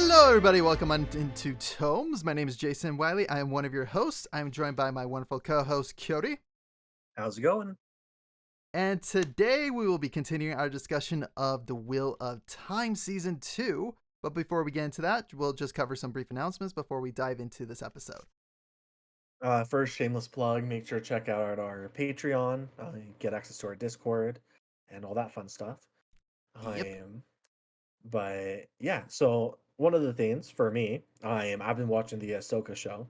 Hello, everybody. Welcome on into Tomes. My name is Jason Wiley. I am one of your hosts. I'm joined by my wonderful co-host, Cody. How's it going? And today we will be continuing our discussion of The Wheel of Time Season 2. But before we get into that, we'll just cover some brief announcements before we dive into this episode. First, shameless plug. Make sure to check out our Patreon, get access to our Discord, and all that fun stuff. Yep. But yeah, so one of the things for me, I've been watching the Ahsoka show,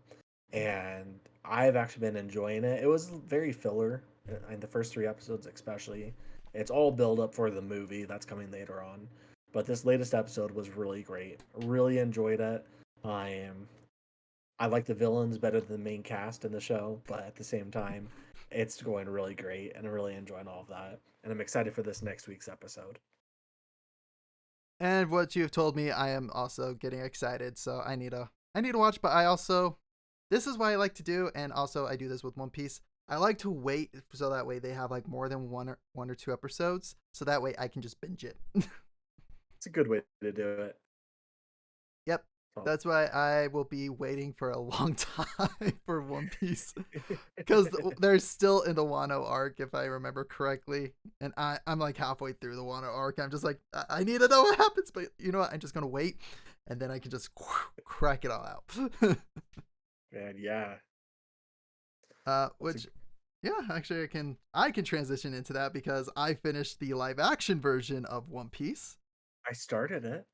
and I've actually been enjoying it. It was very filler in the first 3 episodes, especially. It's all build up for the movie that's coming later on. But this latest episode was really great. Really enjoyed it. I like the villains better than the main cast in the show, but at the same time, it's going really great, and I'm really enjoying all of that. And I'm excited for this next week's episode. And what you've told me, I am also getting excited. So I need to watch. But I also, this is what I like to do, and also I do this with One Piece. I like to wait so that way they have like more than one or two episodes, so that way I can just binge it. It's a good way to do it. Yep. So. That's why I will be waiting for a long time for One Piece. Because they're still in the Wano arc, if I remember correctly. And I'm like halfway through the Wano arc. I'm just like, I need to know what happens. But you know what? I'm just going to wait. And then I can just crack it all out. Man, yeah. Yeah, actually I can transition into that because I finished the live action version of One Piece. I started it.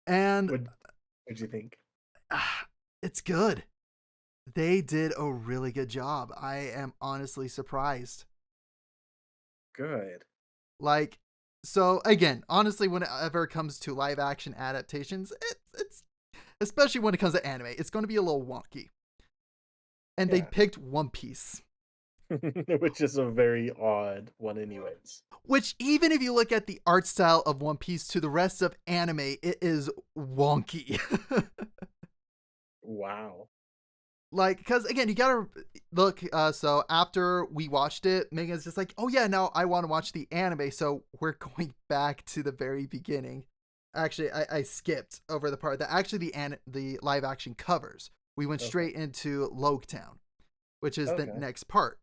And what'd you think? It's good. They did a really good job. I am honestly surprised. Good. Like, so again, honestly, whenever it comes to live action adaptations, it's especially when it comes to anime, it's going to be a little wonky. And they picked One Piece. Which is a very odd one anyways. Which, even if you look at the art style of One Piece to the rest of anime, it is wonky. Wow. Like, because again, you gotta look. So after we watched it, Megan's just like, "Oh yeah, now I want to watch the anime." So we're going back to the very beginning. Actually, I skipped over the part that actually the live action covers. We went straight into Loguetown, which is the next part.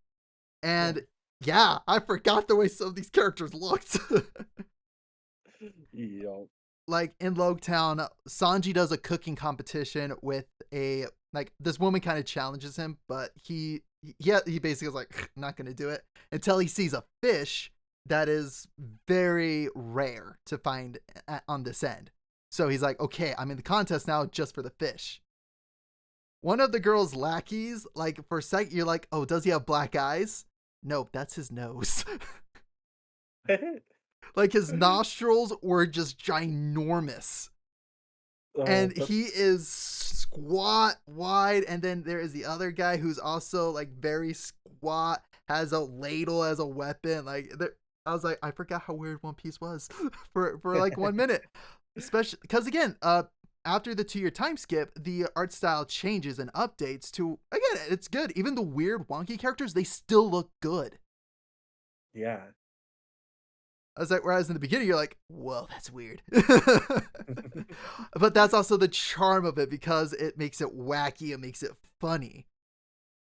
And yeah, I forgot the way some of these characters looked. Yep. Like in Loguetown, Sanji does a cooking competition with this woman kind of challenges him, but he basically is like, not gonna do it until he sees a fish that is very rare to find on this end. So he's like, okay, I'm in the contest now just for the fish. One of the girl's lackeys, like for a second, you're like, oh, does he have black eyes? Nope, that's his nose. Like his nostrils were just ginormous. And he is squat wide. And then there is the other guy who's also like very squat, has a ladle as a weapon. Like I was like, I forgot how weird One Piece was for like 1 minute. Especially because again, after the 2-year time skip, the art style changes and updates to, again, it's good. Even the weird, wonky characters, they still look good. Yeah. I was like, whereas in the beginning, you're like, whoa, that's weird. But that's also the charm of it because it makes it wacky. It makes it funny.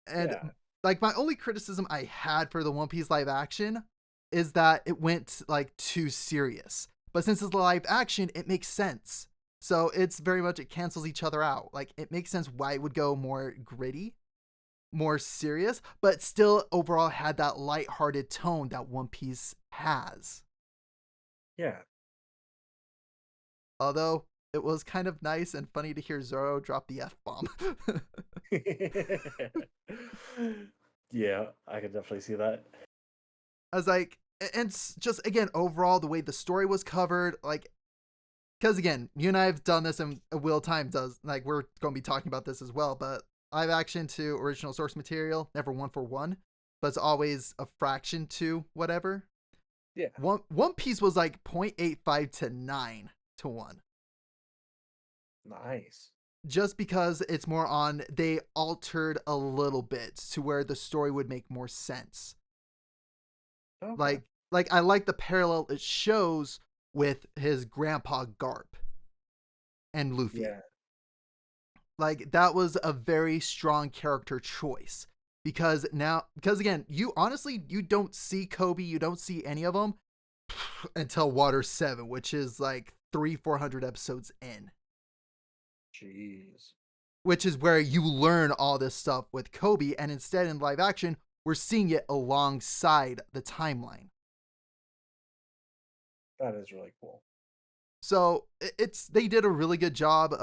And like my only criticism I had for the One Piece live action is that it went like too serious. But since it's live action, it makes sense. So it's very much, it cancels each other out. Like it makes sense why it would go more gritty, more serious, but still overall had that lighthearted tone that One Piece has. Yeah. Although it was kind of nice and funny to hear Zoro drop the F-bomb. Yeah, I could definitely see that. I was like, and just again, overall, the way the story was covered, like, because again, you and I have done this, and Will Time does, like, we're going to be talking about this as well, but live action to original source material, never 1-for-1, but it's always a fraction to whatever. Yeah. One Piece was like 0.85 to 9 to 1. Nice. Just because it's more on, they altered a little bit to where the story would make more sense. Okay. Like I like the parallel it shows with his grandpa Garp. and Luffy. Yeah. Like that was a very strong character choice because again, you don't see Kobe, you don't see any of them until Water 7, which is like 300-400 episodes in. Jeez. Which is where you learn all this stuff with Kobe, and instead in live action, we're seeing it alongside the timeline. That is really cool. So they did a really good job.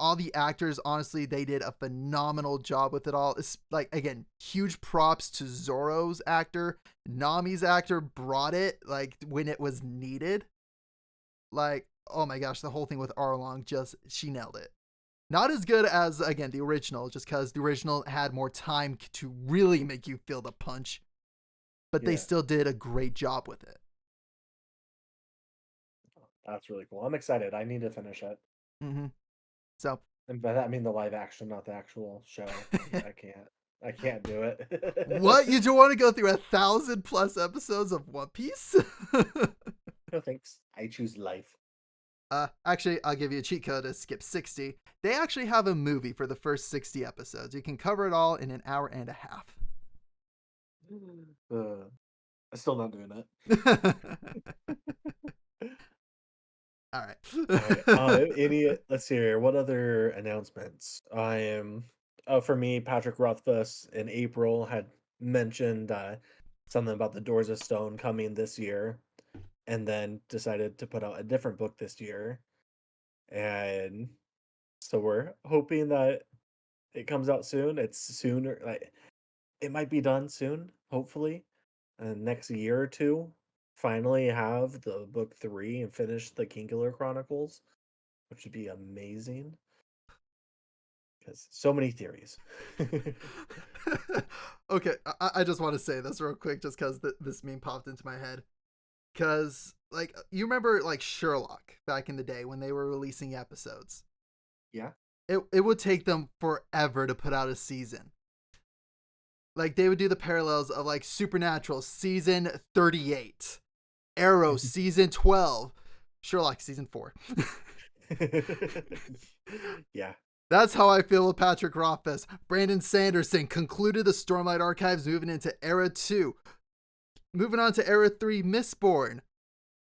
All the actors, honestly, they did a phenomenal job with it all. It's like, again, huge props to Zoro's actor. Nami's actor brought it like when it was needed. Like, oh my gosh, the whole thing with Arlong, she nailed it. Not as good as, again, the original, just because the original had more time to really make you feel the punch, but they Yeah. still did a great job with it. That's really cool. I'm excited. I need to finish it. Mm-hmm. So, And by that I mean the live action, not the actual show. I can't. I can't do what? it. You don't want to go through 1,000+ episodes of One Piece? No thanks. I choose life. Actually, I'll give you a cheat code to skip 60. They actually have a movie for the first 60 episodes. You can cover it all in an hour and a half. I'm still not doing All right. All right. Let's see here. What other announcements? I am. Oh, for me, Patrick Rothfuss in April had mentioned something about the Doors of Stone coming this year, and then decided to put out a different book this year. And so we're hoping that it comes out soon. It's sooner. Like it might be done soon. Hopefully, next year or two. Finally, have the book 3 and finish the King Killer Chronicles, which would be amazing because so many theories. Okay, I just want to say this real quick just because this meme popped into my head. Because, like, you remember, like, Sherlock back in the day when they were releasing episodes? Yeah. It would take them forever to put out a season. Like, they would do the parallels of, like, Supernatural season 38, Arrow season 12, Sherlock season 4. Yeah. That's how I feel with Patrick Rothfuss. Brandon Sanderson concluded the Stormlight Archives, moving into Era 2. Moving on to Era 3, Mistborn.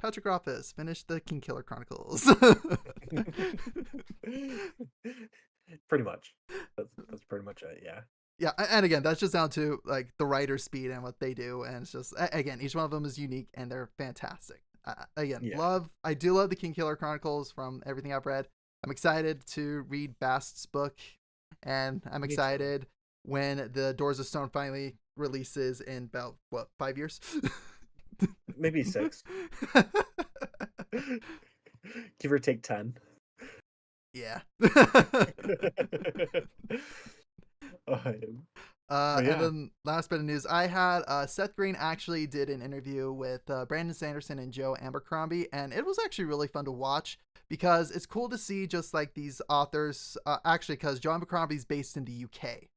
Patrick Rothfuss finished the King Killer Chronicles. Pretty much. That's pretty much it, yeah. Yeah, and again, that's just down to like the writer's speed and what they do, and it's just again, each one of them is unique and they're fantastic. Again, Yeah. I do love the King Killer Chronicles from everything I've read. I'm excited to read Bast's book, and I'm Me too. excited when the Doors of Stone finally releases in about 5 years. Maybe 6. Give or take 10. Yeah. Um, And yeah. then last bit of news, I had Seth Green actually did an interview with Brandon Sanderson and Joe Abercrombie, and it was actually really fun to watch because it's cool to see just like these authors, actually because Joe Abercrombie's based in the UK.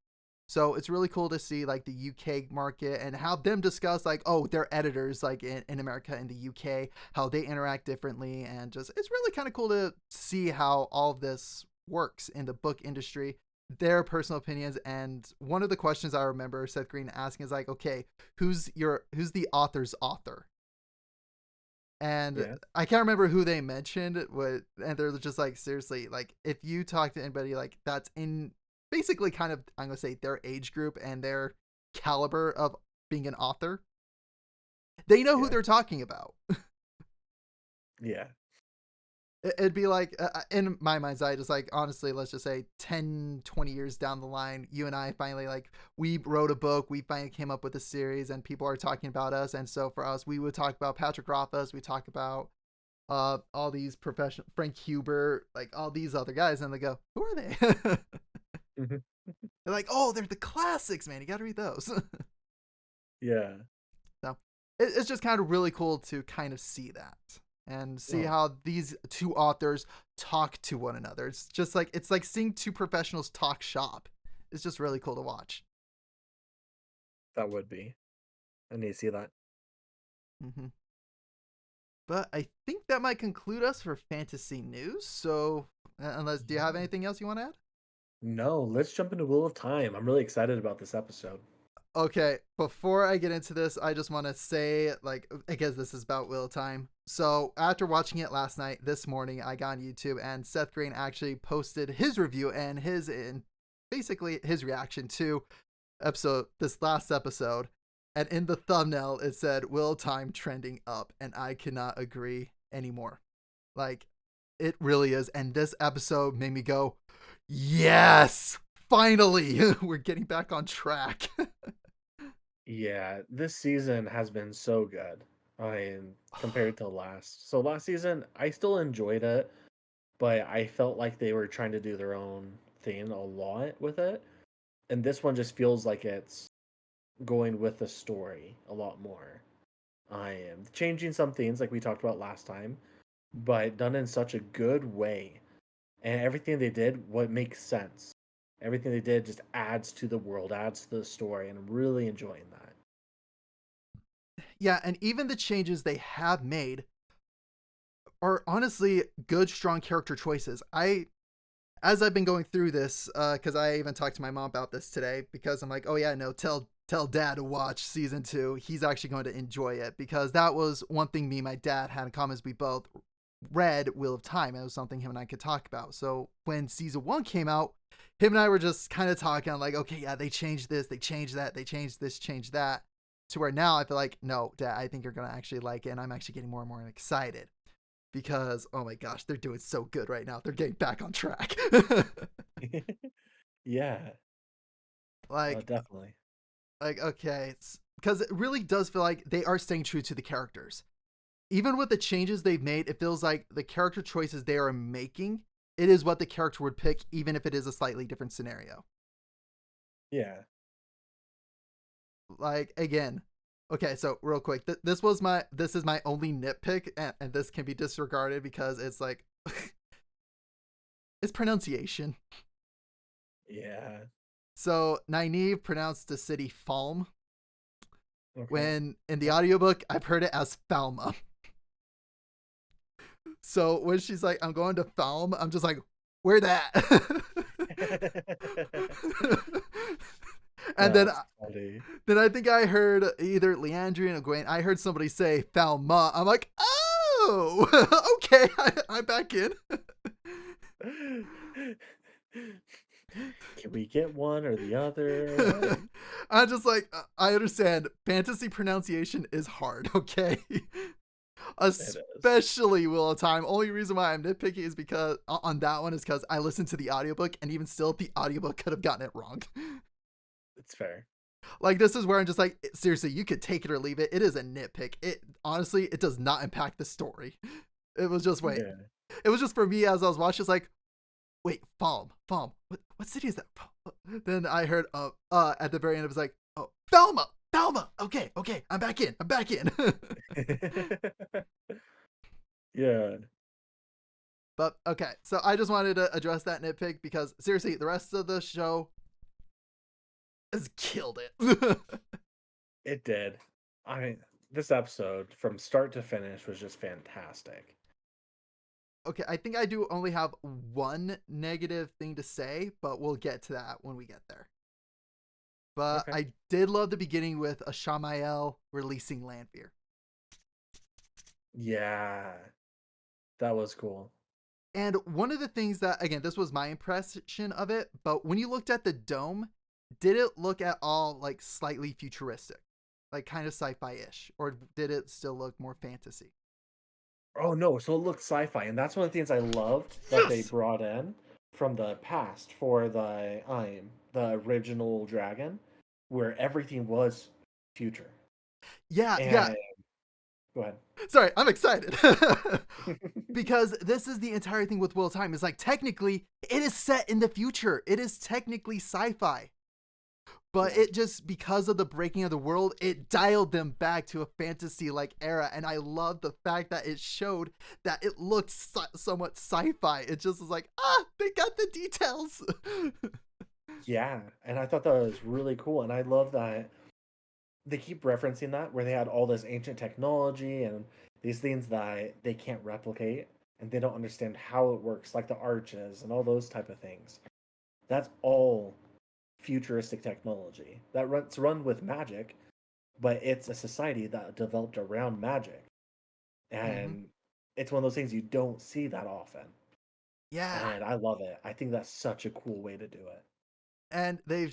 So it's really cool to see like the UK market and have them discuss like, oh, their editors like in America and the UK, how they interact differently. And just, it's really kind of cool to see how all of this works in the book industry, their personal opinions. And one of the questions I remember Seth Green asking is like, okay, who's the author's author? And Yeah. I can't remember who they mentioned, and they're just like, seriously, like if you talk to anybody like that's in basically kind of, I'm gonna say, their age group and their caliber of being an author, they know who Yeah. they're talking about. Yeah. It'd be like, in my mind's eye, just like, honestly, let's just say 10-20 years down the line, you and I finally, like, we wrote a book, we finally came up with a series, and people are talking about us. And so for us, we would talk about Patrick Rothfuss, we talk about all these professional, Frank Huber, like all these other guys, and they go, who are they? Mhm. They're like, oh, they're the classics, man. You got to read those. Yeah. So it's just kind of really cool to kind of see that and see Oh, how these two authors talk to one another. It's like seeing two professionals talk shop. It's just really cool to watch. that would be. I need to see that. Mm-hmm. But I think that might conclude us for fantasy news. So, unless, do you have Yeah. anything else you want to add? No, let's jump into Wheel of Time. I'm really excited about this episode. Okay, before I get into this, I just want to say, like, I guess this is about Wheel of Time. So, after watching it last night, this morning, I got on YouTube and Seth Green actually posted his review and basically his reaction to this last episode. And in the thumbnail, it said Wheel of Time trending up, and I cannot agree anymore. Like, it really is. And this episode made me go, yes, finally, we're getting back on track. Yeah, this season has been so good. I mean, compared to last. So last season, I still enjoyed it, but I felt like they were trying to do their own thing a lot with it. And this one just feels like it's going with the story a lot more. I am changing some things like we talked about last time, but done in such a good way. And everything they did, what makes sense. Everything they did just adds to the world, adds to the story, and I'm really enjoying that. Yeah, and even the changes they have made are honestly good, strong character choices. As I've been going through this, because I even talked to my mom about this today, because I'm like, oh yeah, no, tell dad to watch season 2. He's actually going to enjoy it, because that was one thing me and my dad had in common, is we both read Wheel of Time, and it was something him and I could talk about. So when season 1 came out, him and I were just kind of talking, like, okay, yeah, they changed this, they changed that, they changed this, changed that, to where now I feel like, no, dad, I think you're gonna actually like it, and I'm actually getting more and more excited, because oh my gosh, they're doing so good right now. They're getting back on track. Yeah, like definitely. okay, because it really does feel like they are staying true to the characters. Even with the changes they've made, it feels like the character choices they are making, it is what the character would pick, even if it is a slightly different scenario. Yeah. Like, again, okay, so real quick, this is my only nitpick, and this can be disregarded because it's like it's pronunciation. Yeah. So Nynaeve pronounced the city Falm, Okay. when in the audiobook I've heard it as Falma. So when she's like, I'm going to Falm, I'm just like, where that? And then That's funny. then I think I heard either Leandrian or Gwen. I heard somebody say Falma. I'm like, oh, okay, I'm back in. Can we get one or the other? Like, I'm just like, I understand. Fantasy pronunciation is hard, okay? it is. Especially Wheel of Time. Only reason why I'm nitpicky is because on that one is because I listened to the audiobook, and even still, the audiobook could have gotten it wrong. It's fair. Like, this is where I'm just like, seriously, you could take it or leave it. It is a nitpick. It honestly, it does not impact the story. It was just wait. Yeah. It was just for me as I was watching. It's like, wait, Falm. What city is that? Then I heard at the very end it was like, oh, Thelma. Okay, I'm back in. Yeah. But okay, so I just wanted to address that nitpick, because seriously, the rest of the show has killed it. It did. I mean, this episode from start to finish was just fantastic. Okay, I think I do only have one negative thing to say, but we'll get to that when we get there. But Okay. I did love the beginning with a Shamael releasing Lanfear. Yeah. That was cool. And one of the things that, again, this was my impression of it, but when you looked at the dome, did it look at all like slightly futuristic? Like kind of sci-fi-ish? Or did it still look more fantasy? Oh no, so it looked sci-fi, and that's one of the things I loved that they Yes! brought in from the past for the original dragon, where everything was future. Yeah. And go ahead. Sorry, I'm excited. Because this is the entire thing with Wheel of Time. Is like, technically, it is set in the future. It is technically sci-fi. But Yeah. it just, because of the breaking of the world, it dialed them back to a fantasy-like era. And I love the fact that it showed that it looked somewhat sci-fi. It just was like, they got the details. Yeah, and I thought that was really cool, and I love that they keep referencing that where they had all this ancient technology and these things that they can't replicate and they don't understand how it works, like the arches and all those type of things. That's all futuristic technology that runs run with magic, but it's a society that developed around magic, Hmm. and it's one of those things you don't see that often. Yeah. And I love it. I think that's such a cool way to do it. And they've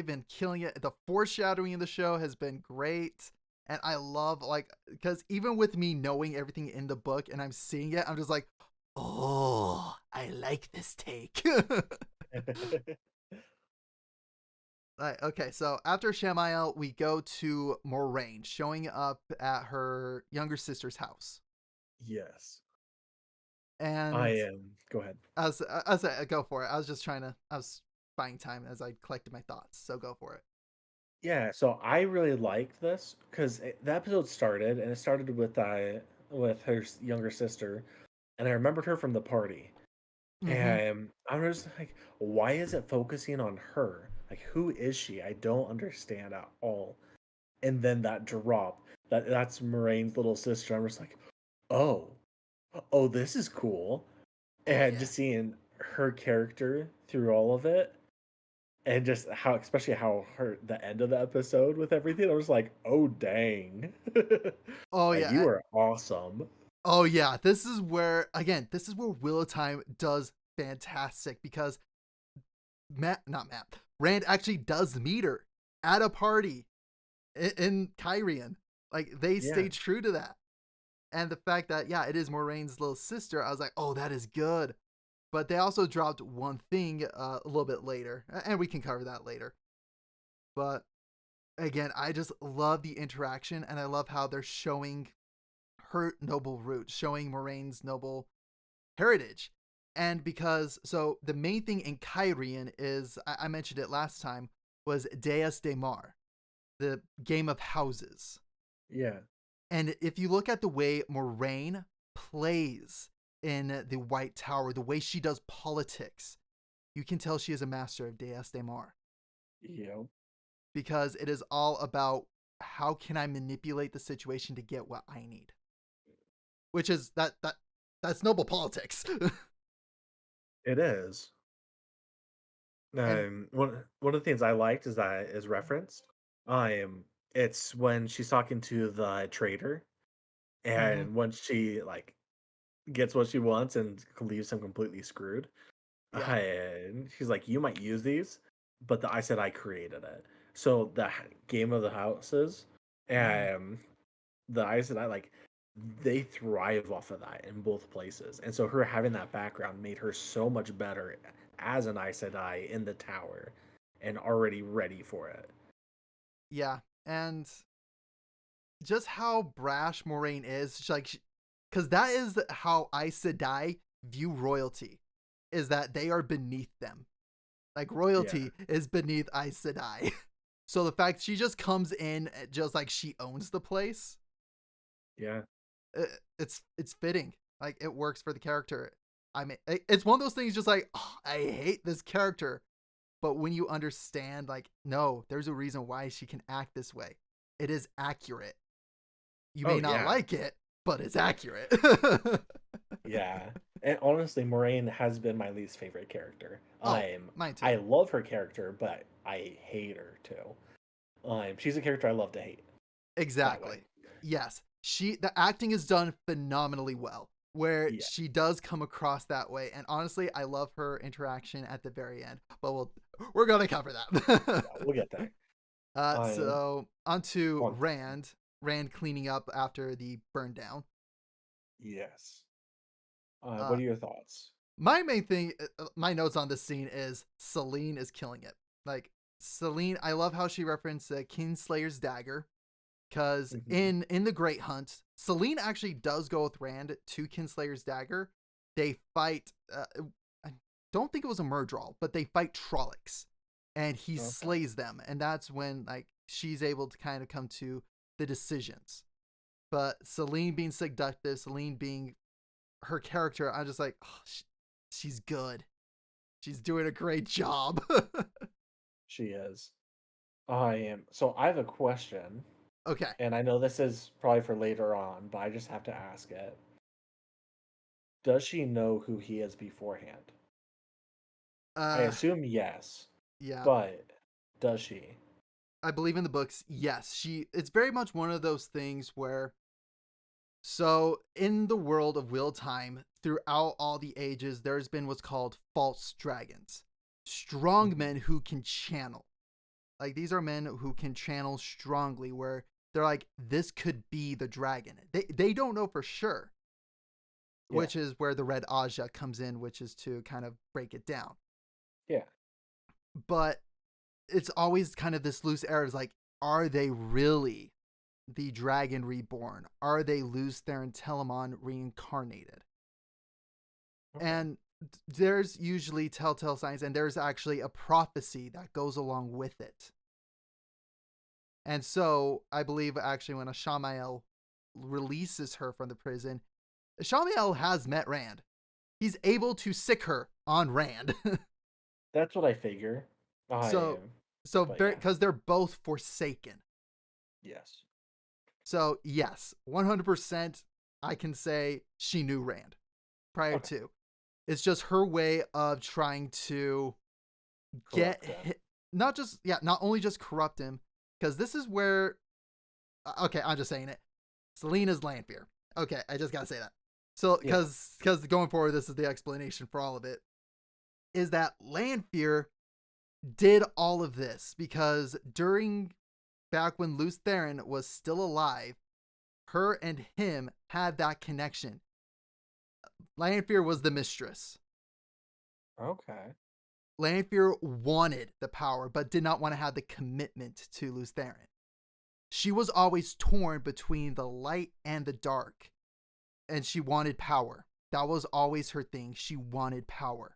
been killing it. The foreshadowing in the show has been great. And I love, like, because even with me knowing everything in the book and I'm seeing it, I'm just like, oh, I like this take. Okay, so after Shamael, we go to Moraine showing up at her younger sister's house. Yes, I And am. Go ahead. as I go for it, I was buying time as I collected my thoughts. So go for it. Yeah, so I really liked this because the episode started, and it started with her younger sister, and I remembered her from the party, Mm-hmm. and I was like, why is it focusing on her? Like, who is she? I don't understand at all. And then that drop, that's Moraine's little sister. I'm just like, oh, oh, this is cool, Oh and yeah. just seeing her character through all of it and just how, especially how her the end of the episode with everything, I was like, "Oh dang, Oh like yeah. you are awesome." Oh yeah. This is where again. This is where Wheel of Time does fantastic because not Matt, Rand actually does meet her at a party in Kyrian. Like they Yeah, stay true to that. And the fact that, yeah, it is Moraine's little sister, I was like, oh, that is good. But they also dropped one thing a little bit later, and we can cover that later. But again, I just love the interaction, and I love how they're showing her noble roots, showing Moraine's noble heritage. And because, so the main thing in Kyrian is, I mentioned it last time, was Deus de Mar, the game of houses. yeah, And if you look at the way Moraine plays in the White Tower, the way she does politics, you can tell she is a master of Deus de Mar yep, because it is all about how can I manipulate the situation to get what I need, which is that's noble politics. it is. And One of the things I liked is that is referenced. It's when she's talking to the trader, mm-hmm, and when she like gets what she wants and leaves him completely screwed. yeah, And she's like, "You might use these, but I said I created it." So the game of the houses, mm-hmm, um, the Aes Sedai, like they thrive off of that in both places, and so her having that background made her so much better as an Aes Sedai in the tower, and already ready for it. yeah, and just how brash Moraine is, because that is how Aes Sedai view royalty, is that they are beneath them. Like Yeah, royalty is beneath Aes Sedai. So the fact she just comes in just like she owns the place, yeah, it's fitting. Like it works for the character. I mean, it's one of those things. Just like oh, I hate this character, but when you understand, like, no, there's a reason why she can act this way. It is accurate. You oh may not yeah, like it, but it's accurate. yeah. And honestly, Moraine has been my least favorite character. Oh, mine I too. love her character, but I hate her too. She's a character I love to hate that way. Exactly. Yes. The acting is done phenomenally well where Yeah, she does come across that way, and honestly I love her interaction at the very end, but we're going to cover that. yeah, we'll get there. Um, So on to on Rand cleaning up after the burn down. yes. uh What are your thoughts? my main thing, my notes on this scene is Celine is killing it. Like Celine, I love how she referenced Kinslayer's dagger because Hmm. in the Great Hunt, Celine actually does go with Rand to Kinslayer's dagger. They fight. I don't think it was a Murdral, but they fight Trollocs, and he Okay. slays them, and that's when like she's able to kind of come to the decisions. But Celine being seductive, Celine being her character, I'm just like, oh, she's good. She's doing a great job. She is. I am. So I have a question, Okay. and I know this is probably for later on, but I just have to ask it. Does she know who he is beforehand? I Uh, assume yes, yeah. but does she? I believe in the books. Yes, it's very much one of those things where so in the world of Wheel Time, throughout all the ages, there's been what's called false dragons. Strong Mhm. men who can channel. Like these are men who can channel strongly where they're like, this could be the dragon. They don't know for sure, Yeah, which is where the red Aja comes in, which is to kind of break it down. yeah. But it's always kind of this loose air is like, are they really the dragon reborn? Are they Luz Theron Telamon reincarnated? Okay. And there's usually telltale signs, and there's actually a prophecy that goes along with it. And so I believe actually when Ashamael releases her from the prison, Ashamael has met Rand. He's able to sick her on Rand. That's what I figure. I so am. so But yeah, because they're both forsaken. yes. So yes, 100% I can say she knew Rand prior Okay. to. It's just her way of trying to get Corrupt them. not just not only just corrupt him because this is where okay, I'm just saying it. Selena's Lanfear. Okay, I just gotta say that. So Yeah. because going forward, this is the explanation for all of it. Is that Lanfear did all of this because during back when Luz Theron was still alive, her and him had that connection. Lanfear was the mistress. Okay. Lanfear wanted the power, but did not want to have the commitment to Luz Theron. She was always torn between the light and the dark, and she wanted power. That was always her thing. She wanted power.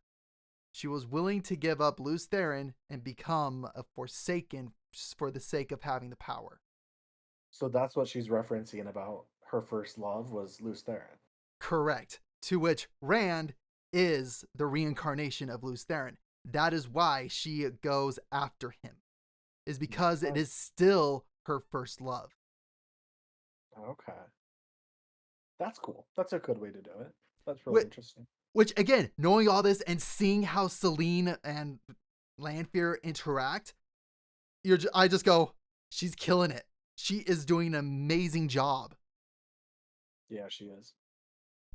She was willing to give up Luz Theron and become a Forsaken for the sake of having the power. So that's what she's referencing about her first love was Luz Theron. Correct. To which Rand is the reincarnation of Luz Theron. That is why she goes after him, is Makes because it is sense. still her first love. Okay. That's cool. That's a good way to do it. That's really Which, interesting. which again, knowing all this and seeing how Celine and Lanfear interact, I just go, she's killing it. She is doing an amazing job. Yeah, she is.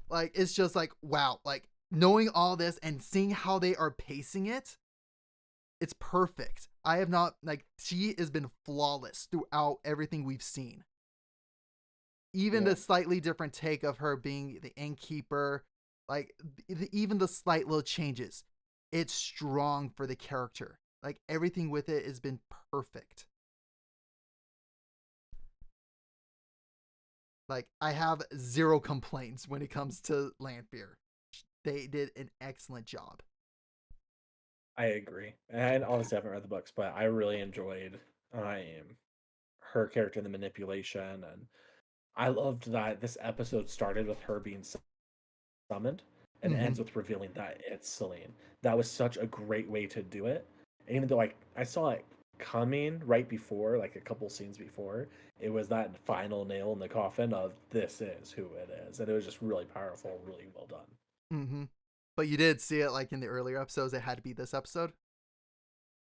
Like it's just like wow, like knowing all this and seeing how they are pacing it, it's perfect. I have not like she has been flawless throughout everything we've seen. Even Yeah. the slightly different take of her being the innkeeper, like even the slight little changes, it's strong for the character. Like everything with it has been perfect. Like I have zero complaints when it comes to Lanfear. They did an excellent job. I agree. And honestly, I haven't read the books, but I really enjoyed her character in the manipulation, and I loved that this episode started with her being summoned and Mm-hmm. ends with revealing that it's Celine. That was such a great way to do it. And even though I saw it coming right before, like a couple scenes before, it was that final nail in the coffin of this is who it is. And it was just really powerful, really well done. Mm-hmm. But you did see it like in the earlier episodes. It had to be this episode.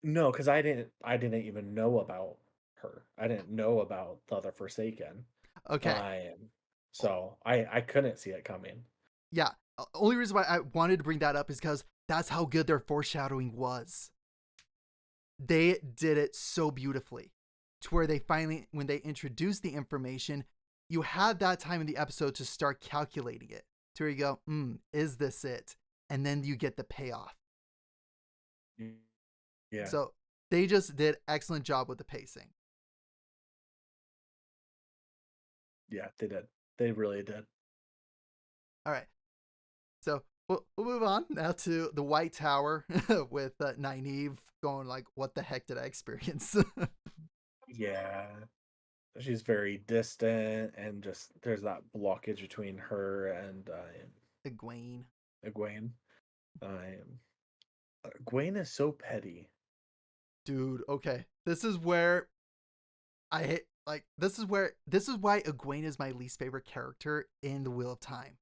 No, because I didn't even know about her. I didn't know about the other Forsaken. Okay. Um, so I couldn't see it coming. Yeah. Only reason why I wanted to bring that up is because that's how good their foreshadowing was. They did it so beautifully to where they finally, when they introduced the information, you had that time in the episode to start calculating it to where you go, is this it? And then you get the payoff. Yeah, So they just did excellent job with the pacing. yeah, they did. They really did. All right. So we'll move on now to the White Tower with Nynaeve going like, "What the heck did I experience?" Yeah, she's very distant, and just there's that blockage between her and Egwene. Egwene. Um, Egwene is so petty. Dude, okay. This is where I hate like this is why Egwene is my least favorite character in the Wheel of Time.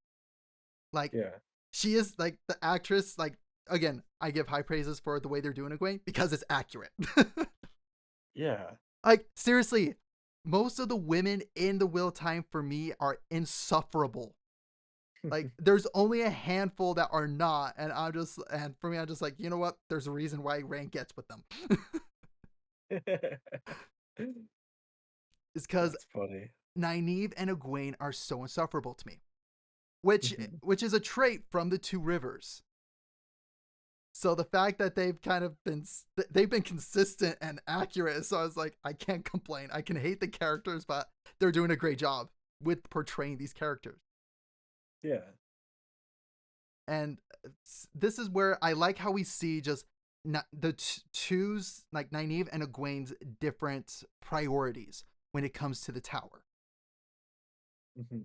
Like Yeah. she is like the actress, like again, I give high praises for the way they're doing Egwene because it's accurate. Yeah. Like seriously, most of the women in the Wheel of Time for me are insufferable. Like there's only a handful that are not, and for me I'm just like, you know what? There's a reason why Rand gets with them. It's because That's funny. Nynaeve and Egwene are so insufferable to me. Which is a trait from the two rivers. So the fact that they've been consistent and accurate, so I was like, I can't complain. I can hate the characters, but they're doing a great job with portraying these characters. Yeah. And this is where I like how we see just the two's like Nynaeve and Egwene's different priorities when it comes to the tower. Hmm.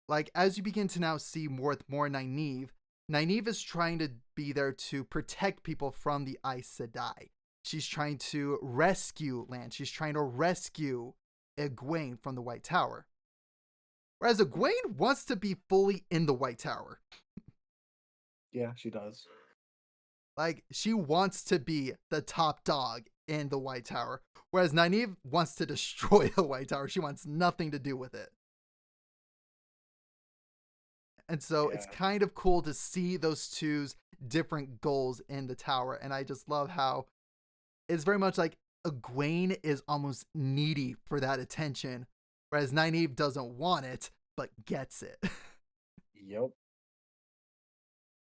Like as you begin to now see more Nynaeve, Nynaeve is trying to be there to protect people from the Aes Sedai. She's trying to rescue land. She's trying to rescue Egwene from the White Tower. Whereas Egwene wants to be fully in the White Tower. Yeah, she does. Like she wants to be the top dog in the White Tower. Whereas Nynaeve wants to destroy the White Tower. She wants nothing to do with it. And so it's Yeah. kind of cool to see those two's different goals in the tower. And I just love how it's very much like Egwene is almost needy for that attention, whereas Nynaeve doesn't want it, but gets it. Yep.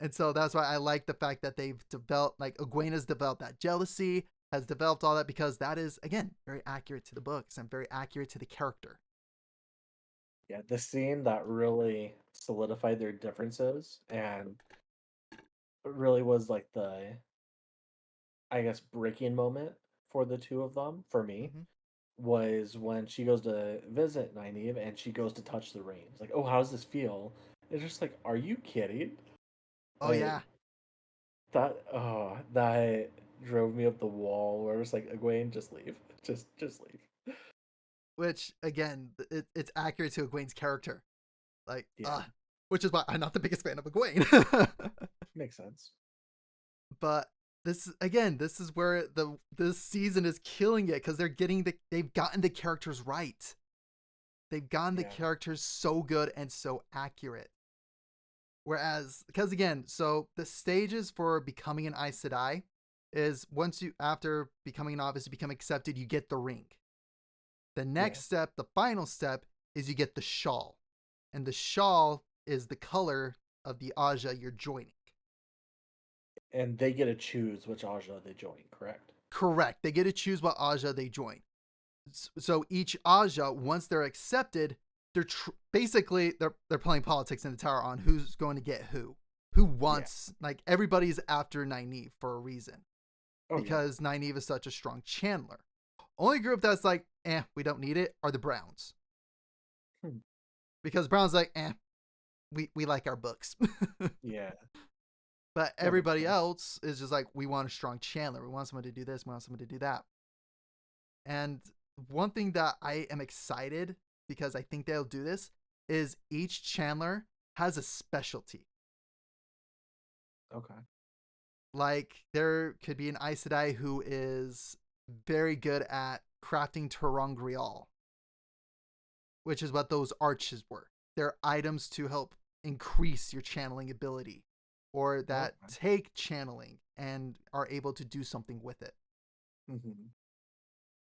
And so that's why I like the fact that they've developed, like Egwene has developed that jealousy, has developed all that, because that is, again, very accurate to the books and very accurate to the character. Yeah, the scene that really solidified their differences and really was like the, I guess, breaking moment for the two of them, for me, Mm-hmm. was when she goes to visit Nynaeve and she goes to touch the reins. Like, oh, how does this feel? It's just like, are you kidding? Oh, Like, yeah. that drove me up the wall where it was like, Egwene, just leave. Just leave. Which, again, it's accurate to Egwene's character. Like, Yeah, which is why I'm not the biggest fan of Egwene. makes sense. But this is where this season is killing it because they've gotten the characters right. They've gotten the Yeah. characters so good and so accurate. Whereas, because again, so the stages for becoming an Aes Sedai is once you, after becoming an novice, you become accepted, you get the ring. The Yeah. next step, the final step, is you get the shawl. And the shawl is the color of the Aja you're joining. And they get to choose which Aja they join, correct? Correct. They get to choose what Aja they join. So each Aja, once they're accepted, basically they're playing politics in the tower on who's going to get who Yeah. wants, like everybody's after Nynaeve for a reason Oh yeah. because Nynaeve is such a strong channeler. Only group that's like, we don't need it are the Browns, Hmm. because Browns like, we like our books. Yeah. But That makes everybody sense. else is just like, we want a strong channeler. We want someone to do this. We want someone to do that. And one thing that I am excited because I think they'll do this is each Chandler has a specialty. Okay. Like there could be an Aes Sedai who is very good at crafting ter'angreal, which is what those arches were. They're items to help increase your channeling ability or that Okay. take channeling and are able to do something with it. Hmm.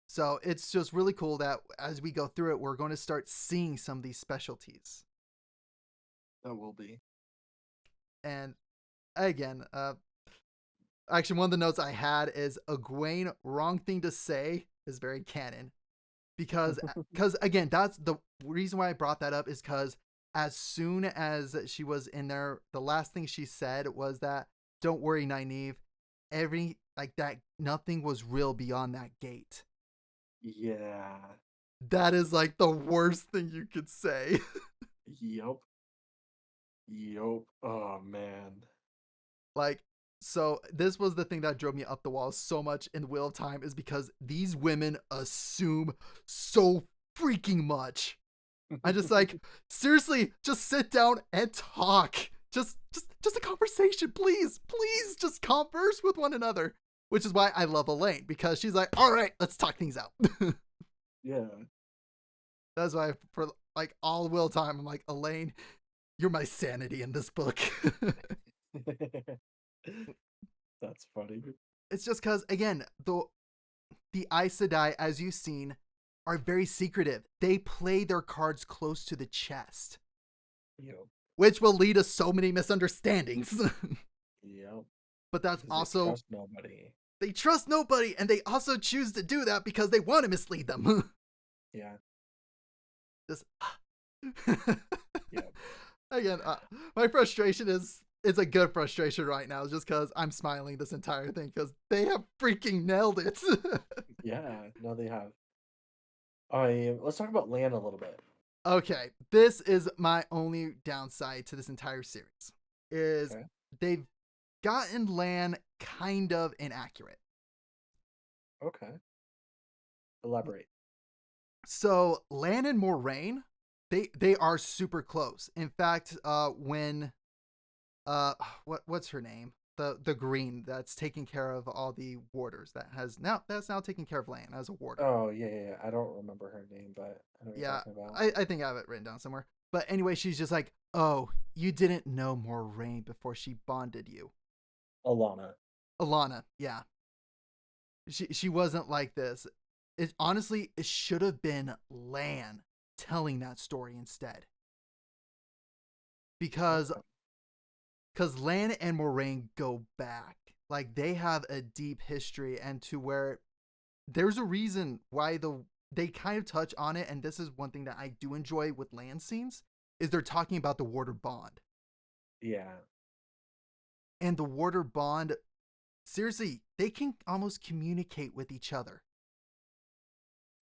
So it's just really cool that as we go through it, we're going to start seeing some of these specialties. That will be. And again, actually, one of the notes I had is Egwene, wrong thing to say is very canon. Because again, that's the reason why I brought that up is because as soon as she was in there, the last thing she said was that, don't worry, Nynaeve, like that, nothing was real beyond that gate. Yeah. That is like the worst thing you could say. Yup. Yup. Oh man. Like So this was the thing that drove me up the wall so much in Wheel of Time, is because these women assume so freaking much. I just like, seriously, just sit down and talk. Just a conversation, please. Please just converse with one another. Which is why I love Elaine, because she's like, all right, let's talk things out. Yeah. That's why for like all Will time, I'm like, Elaine, you're my sanity in this book. That's funny. It's just because, again, the Aes Sedai, as you've seen, are very secretive. They play their cards close to the chest, Yep. which will lead to so many misunderstandings. Yep. But that's Because they also, trust nobody. they trust nobody, and they also choose to do that because they want to mislead them. Yeah. Just Yep. again, my frustration is, it's a good frustration right now, just because I'm smiling this entire thing because they have freaking nailed it. Yeah. No, they have. Let's talk about Lan a little bit. Okay, this is my only downside to this entire series, is Okay. they've gotten Lan kind of inaccurate. Okay. Elaborate. So Lan and Moraine, they are super close. In fact, when what's her name? The green that's taking care of all the warders, that's now taking care of Lan as a warder. Oh, yeah, yeah, yeah. I don't remember her name, but I know what you're Yeah, talking about. I think I have it written down somewhere. But anyway, she's just like, oh, you didn't know Moraine before she bonded you. Alana. Alana, yeah. She wasn't like this. It honestly, it should have been Lan telling that story instead. Because Okay. Lan and Moraine go back. Like, they have a deep history, and to where there's a reason why they kind of touch on it, and this is one thing that I do enjoy with Lan scenes, is they're talking about the warder bond. Yeah. And the warder bond, seriously, they can almost communicate with each other.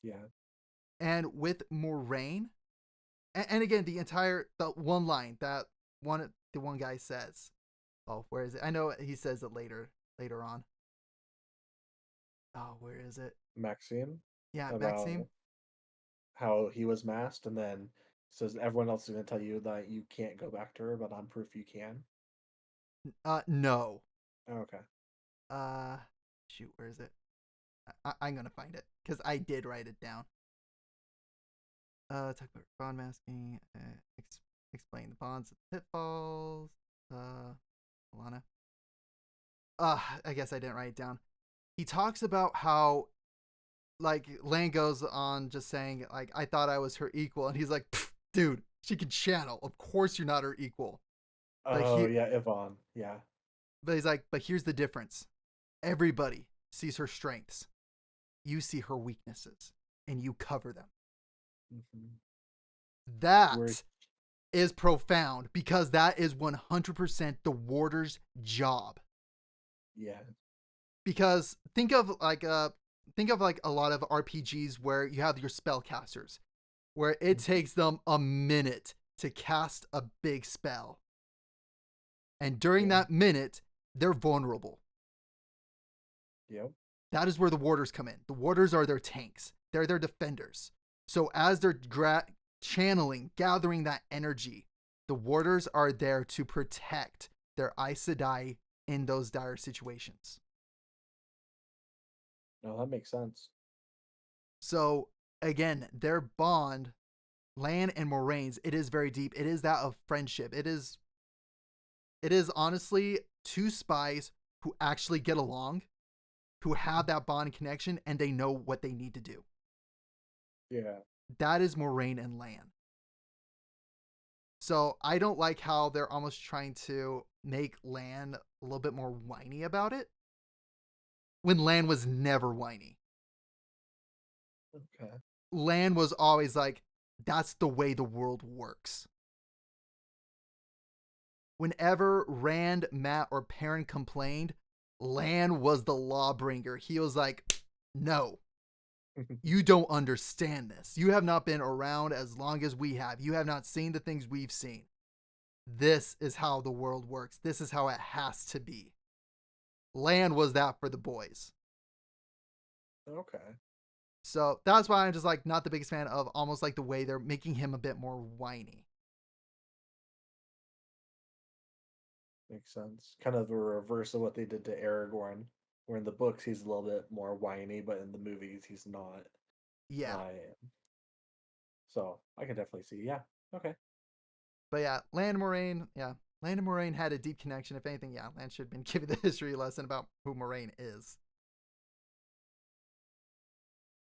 Yeah. And with Moraine, and again, the one line that the one guy says, oh, where is it? I know he says it later on. Oh, where is it? Maxime Yeah, Maxime. about how he was masked and then says everyone else is going to tell you that you can't go back to her, but I'm proof you can. No. Oh, okay. Uh, shoot, where is it? I'm gonna find it because I did write it down. Talk about bond masking. Explain the bonds and pitfalls. Alana. I guess I didn't write it down. He talks about how, like, Lan goes on just saying, like, I thought I was her equal, and he's like, dude, she can channel. Of course you're not her equal. But Oh, yeah, Yvonne. Yeah. he's like, but here's the difference. Everybody sees her strengths. You see her weaknesses, and you cover them. Mm-hmm. That is profound, because that is 100% the warder's job. Yeah. Because think of like a lot of RPGs where you have your spellcasters, where it takes them a minute to cast a big spell. And during that minute, they're vulnerable. Yep. That is where the warders come in. The warders are their tanks. They're their defenders. So as they're channeling, gathering that energy, the warders are there to protect their Aes Sedai in those dire situations. No, that makes sense. So again, their bond, Lan and Moraine's, it is very deep. It is that of friendship. It is honestly two spies who actually get along, who have that bond connection, and they know what they need to do. Yeah. That is Moraine and Lan. So I don't like how they're almost trying to make Lan a little bit more whiny about it, when Lan was never whiny. Okay. Lan was always like, that's the way the world works. Whenever Rand, Matt, or Perrin complained, Lan was the lawbringer. He was like, no, you don't understand this. You have not been around as long as we have. You have not seen the things we've seen. This is how the world works. This is how it has to be. Lan was that for the boys. Okay. So that's why I'm just like not the biggest fan of almost like the way they're making him a bit more whiny. Makes sense. Kind of a reverse of what they did to Aragorn, where in the books he's a little bit more whiny, but in the movies he's not. Yeah. I So I can definitely see. Yeah. Okay. But yeah, Land Moraine, yeah. Land and Moraine had a deep connection. If anything, yeah, Land should have been given the history lesson about who Moraine is.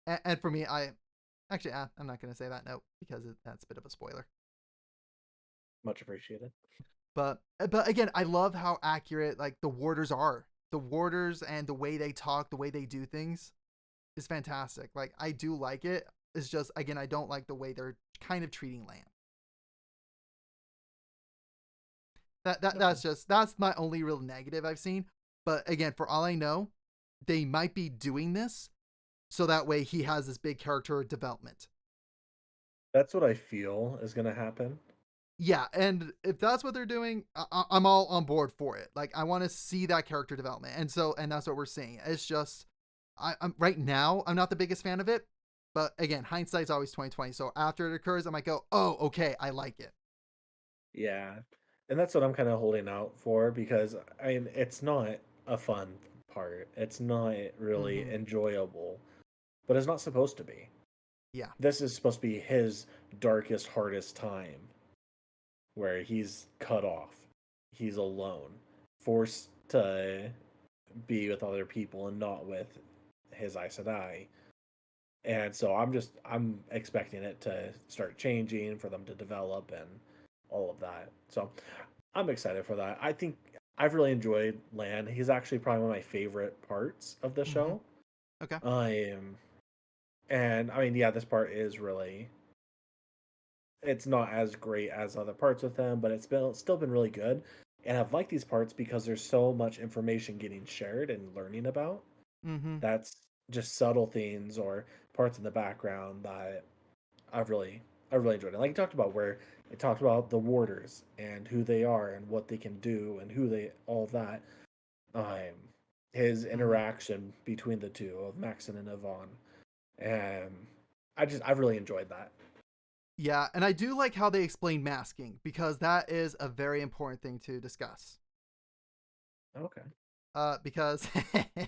And for me, I'm not going to say that note because that's a bit of a spoiler. Much appreciated. But again, I love how accurate like the warders are. The warders and the way they talk, the way they do things is fantastic. Like I do like it. It's just again, I don't like the way they're kind of treating Land. Okay. That's my only real negative I've seen. But again, for all I know, they might be doing this so that way he has this big character development. That's what I feel is gonna happen. Yeah, and if that's what they're doing, I'm all on board for it. Like I want to see that character development, and that's what we're seeing. It's just I'm right now I'm not the biggest fan of it, but again, hindsight's always 2020. So after it occurs, I might go, oh, okay, I like it. Yeah. And that's what I'm kind of holding out for because I mean it's not a fun part. It's not really Mm-hmm. enjoyable, but it's not supposed to be. Yeah. This is supposed to be his darkest, hardest time where he's cut off. He's alone, forced to be with other people and not with his Aes Sedai. And so I'm expecting it to start changing for them to develop and all of that. So I'm excited for that. I think I've really enjoyed Lan. He's actually probably one of my favorite parts of the Mm-hmm. show. Okay. I am, and I mean, yeah, this part is really. It's not as great as other parts with him, but it's been still been really good. And I've liked these parts because there's so much information getting shared and learning about. Mm-hmm. That's just subtle things or parts in the background that I've really I really enjoyed it. Like you talked about where it talked about the warders and who they are and what they can do and who they all that. Um his Mm-hmm. interaction between the two of Maxon and Yvonne. And I've really enjoyed that. Yeah, and I do like how they explain masking because that is a very important thing to discuss. Okay. Because this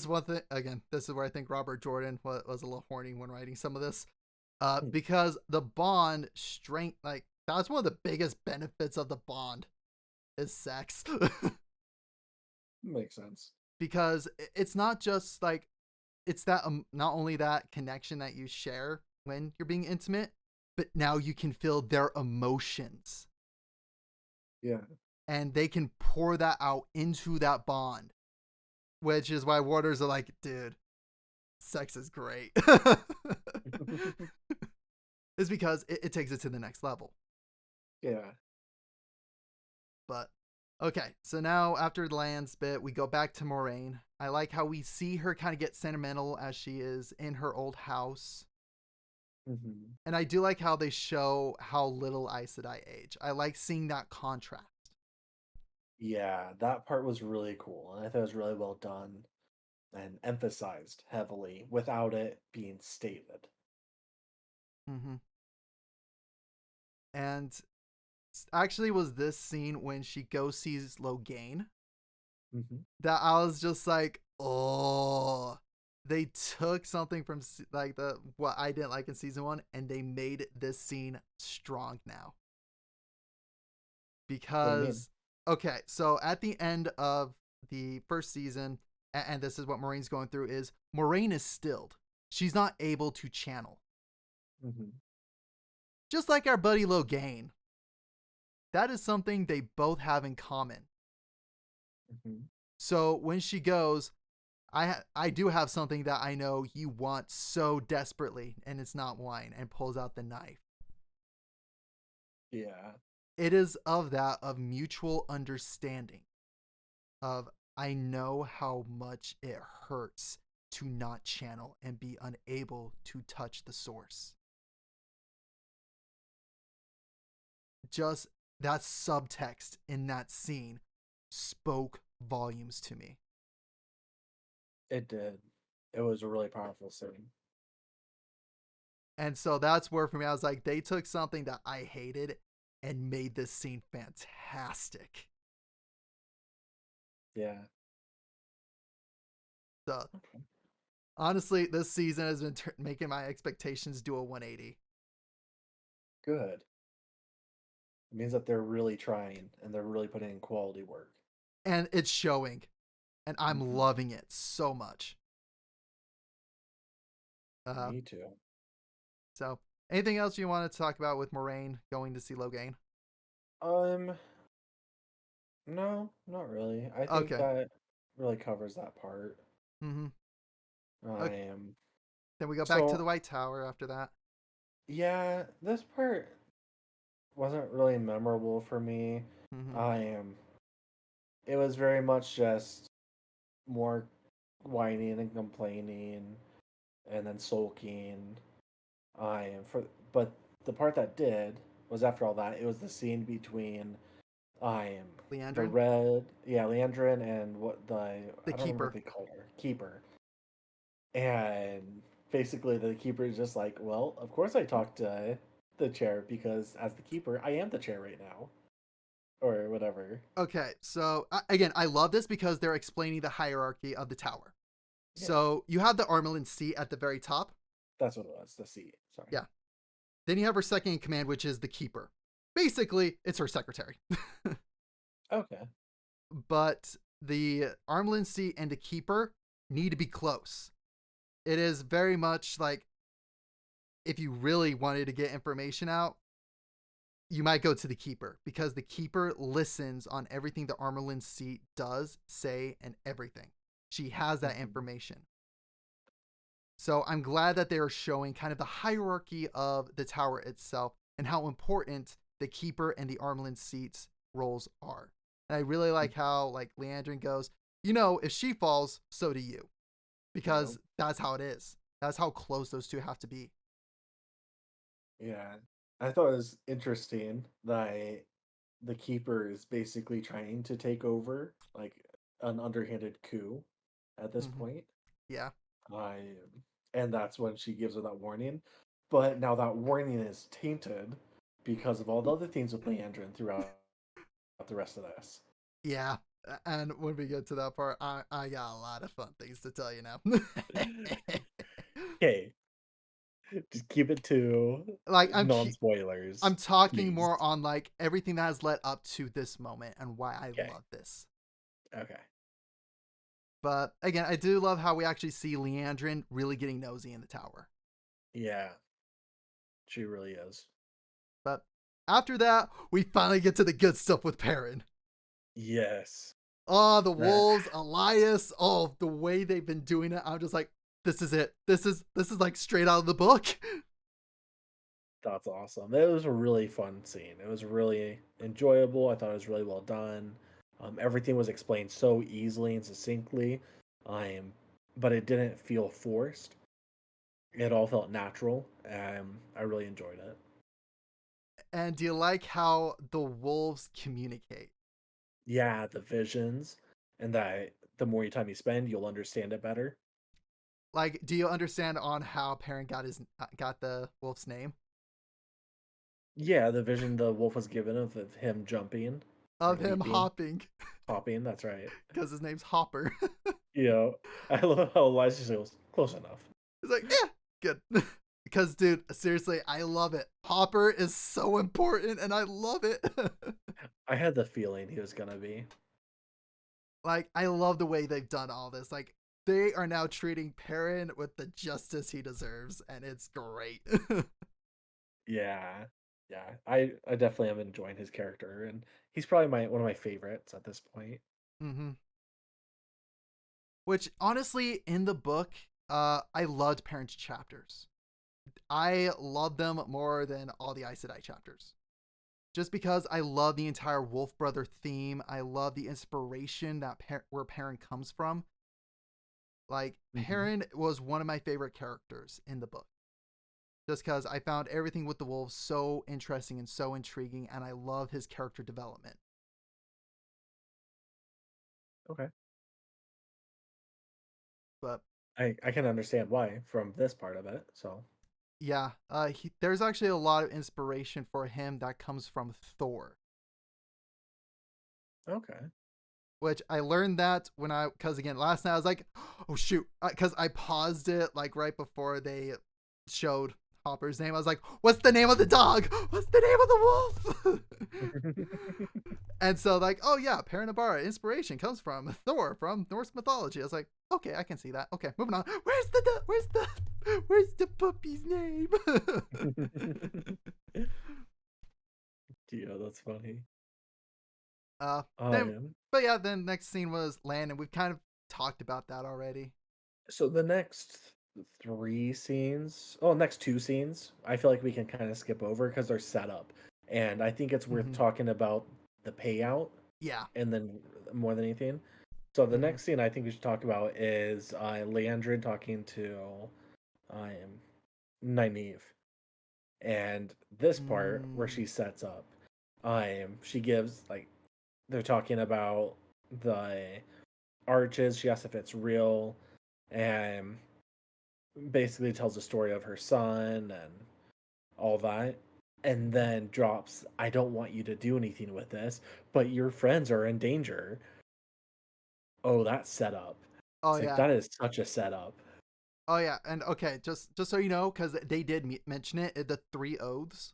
is one thing. Again, this is where I think Robert Jordan was a little horny when writing some of this. Hmm. Because the bond strength, like that's one of the biggest benefits of the bond is sex. Makes sense. Because it's not just like it's that not only that connection that you share when you're being intimate, but now you can feel their emotions Yeah. and they can pour that out into that bond, which is why warders are like, dude, sex is great. Is because it takes it to the next level. Yeah. But okay, so now after the Lands bit, we go back to Moraine. I like how we see her kind of get sentimental as she is in her old house. Hmm. And I do like how they show how little Aes Sedai age. I like seeing that contrast. Yeah, that part was really cool. And I thought it was really well done and emphasized heavily without it being stated. Mm-hmm. And actually, was this scene when she goes sees Logain Hmm. that I was just like, oh, they took something from like the what I didn't like in season one, and they made this scene strong now. What do you mean? Because okay, so at the end of the first season, and this is what Moraine's going through, is Moraine is stilled. She's not able to channel. Hmm. Just like our buddy Logain. That is something they both have in common. Hmm. So when she goes, I do have something that I know you want so desperately, and it's not wine, and pulls out the knife. Yeah. It is of that of mutual understanding. Of I know how much it hurts to not channel and be unable to touch the source. Just that subtext in that scene spoke volumes to me. It did. It was a really powerful scene. And so that's where for me I was like, they took something that I hated and made this scene fantastic. Yeah. So Okay. honestly, this season has been making my expectations do a 180. Good. It means that they're really trying and they're really putting in quality work. And it's showing. And I'm Hmm. loving it so much. Uh, Me too. so, anything else you want to talk about with Moraine going to see Logain? Um, no, not really. I think Okay. that really covers that part. Mm-hmm. I Okay. am. Then we go back to the So, White Tower after that. yeah, this part wasn't really memorable for me. Mm-hmm. I am. It was very much just more whining and complaining and then sulking. I am for, but the part that did was after all that, it was the scene between I am the Leandrin, red, yeah, Leandrin and what the the I don't remember what Keeper. they call her, Keeper, and basically the Keeper is just like, well, of course I talked to the chair because as the Keeper, I am the chair right now, or whatever. Okay, so again, I love this because they're explaining the hierarchy of the tower. Yeah, So you have the Armelin seat at the very top. that's what it was. The seat. Sorry. Yeah. Then you have her second in command, which is the Keeper. Basically, it's her secretary. Okay. But the Armelin seat and the Keeper need to be close. It is very much like if you really wanted to get information out, you might go to the Keeper because the Keeper listens on everything the Armelin seat does, say, and everything. She has that Hmm. information. So I'm glad that they are showing kind of the hierarchy of the tower itself and how important the Keeper and the Armelin seats roles are. And I really like how like Leandrin goes, if she falls, so do you. Yeah. Because that's how it is. That's how close those two have to be. Yeah. I thought it was interesting that the keeper is basically trying to take over, like an underhanded coup at this Mm-hmm. point. Yeah. I and that's when she gives her that warning. But now that warning is tainted because of all the other things with Leandrin throughout the rest of this. Yeah. And when we get to that part, I got a lot of fun things to tell you now. Okay, just keep it to like non I'm spoilers, talking please. more on like everything that has led up to this moment and why I Okay, love this. okay. But again, I do love how we actually see Leandrin really getting nosy in the tower. Yeah, she really is. But after that, we finally get to the good stuff with Perrin. Yes. Oh, the That wolves, Elias. Oh, the way they've been doing it. I'm just like, this is it. This is like straight out of the book. That's awesome. It was a really fun scene. It was really enjoyable. I thought it was really well done. Everything was explained so easily and succinctly. Um, but it didn't feel forced. It all felt natural. I really enjoyed it. And do you like how the wolves communicate? Yeah, the visions, and that the more time you spend, you'll understand it better. Like, do you understand on how Perrin got the wolf's name? Yeah, the vision the wolf was given of him jumping or Of him leaping, hopping, hopping. That's right. because his name's Hopper. I love how Elijah goes close enough. He's like, yeah, good. Because, dude, seriously, I love it. Hopper is so important, and I love it. I had the feeling he was gonna be. Like, I love the way they've done all this. Like, they are now treating Perrin with the justice he deserves, and it's great. Yeah, yeah. I definitely am enjoying his character, and he's probably my one of my favorites at this point. Mm-hmm. Which, honestly, in the book, I loved Perrin's chapters. I love them more than all the Aes Sedai chapters. Just because I love the entire Wolf Brother theme. I love the inspiration that where Perrin comes from. Like, Hmm. Perrin was one of my favorite characters in the book. Just because I found everything with the wolves so interesting and so intriguing, and I love his character development. Okay. But I can understand why from this part of it. So yeah, there's actually a lot of inspiration for him that comes from Thor, okay. which I learned that because again, last night I was like, oh shoot, because I paused it like right before they showed Hopper's name. I was like, what's the name of the dog? What's the name of the wolf? And so like, oh yeah, Paranabara inspiration comes from Thor from Norse mythology. I was like, okay, I can see that. Okay, moving on. Where's the puppy's name? Yeah, that's funny. uh, I then, am. but yeah, then next scene was land, and we've kind of talked about that already. So the next three scenes, oh, next two scenes, I feel like we can kind of skip over because they're set up, and I think it's worth Mm-hmm. talking about the payout, Yeah. and then more than anything. So the Mm-hmm. next scene I think we should talk about is Leandrin talking to um, Nynaeve, and this part where Mm. she sets up, she gives like they're talking about the arches. She asks if it's real, and basically tells the story of her son and all that. And then drops, I don't want you to do anything with this, but your friends are in danger. Oh, that's set up. Oh It's like, yeah. that is such a setup. Oh yeah. And okay, just so you know, because they did mention it, the three oaths.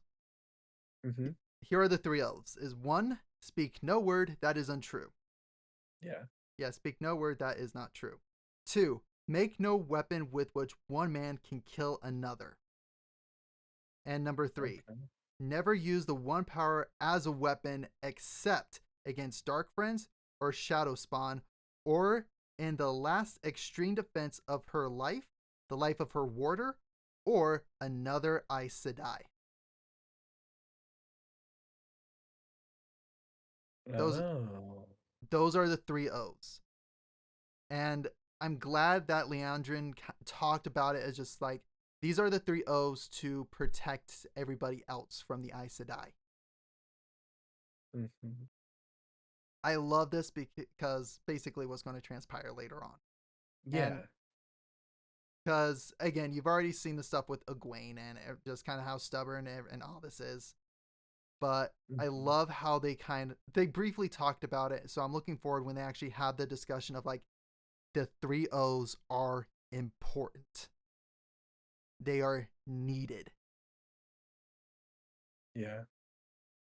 Hmm. Here are the three oaths: is one, speak no word that is untrue. Yeah. Yeah, speak no word that is not true. Two, make no weapon with which one man can kill another. And number three, Okay. never use the one power as a weapon except against dark friends or shadow spawn, or in the last extreme defense of her life, the life of her warder, or another Aes Sedai. Those Oh. those are the three O's. And I'm glad that Leandrin talked about it as just like these are the three O's to protect everybody else from the Aes Sedai. Hmm. I love this because basically what's going to transpire later on. And Yeah. because again, you've already seen the stuff with Egwene and just kind of how stubborn and all this is. But I Hmm. love how they briefly talked about it. So I'm looking forward when they actually have the discussion of like the three O's are important. They are needed. Yeah.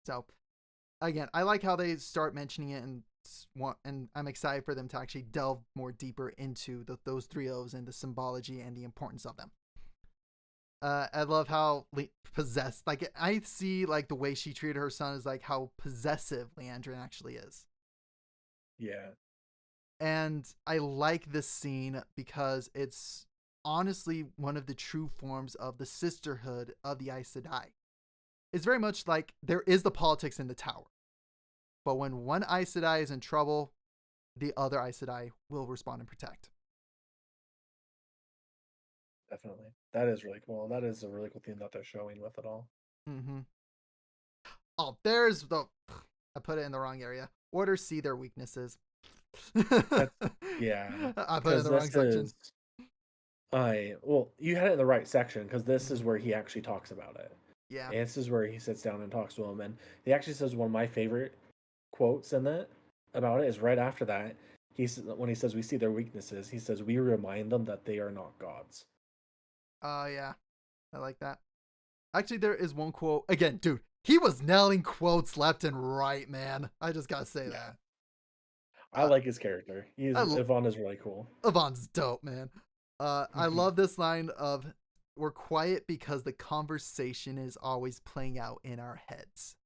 So again, I like how they start mentioning it and I'm excited for them to actually delve more deeper into those three O's and the symbology and the importance of them. I love how possessed, like I see like the way she treated her son is like how possessive Leandrin actually is. Yeah. And I like this scene because it's honestly one of the true forms of the sisterhood of the Aes Sedai. It's very much like there is the politics in the tower, but when one Aes Sedai is in trouble, the other Aes Sedai will respond and protect. Definitely. That is really cool. That is a really cool theme that they're showing with it all. Mm-hmm. Oh, there's the. I put it in the wrong area. Order see their weaknesses. That's yeah. I put it in Because the wrong this section. is I well, you had it in the right section because this is Mm-hmm. where he actually talks about it. Yeah. And this is where he sits down and talks to him. And he actually says one of my favorite quotes in that about it is right after that. When he says we see their weaknesses, he says we remind them that they are not gods. Yeah. I like that. Actually, there is one quote again, dude. He was nailing quotes left and right, man. I just gotta say Yeah. that. I Uh, like his character. I Yvonne is really cool. Yvonne's dope, man. I love this line of "We're quiet because the conversation is always playing out in our heads."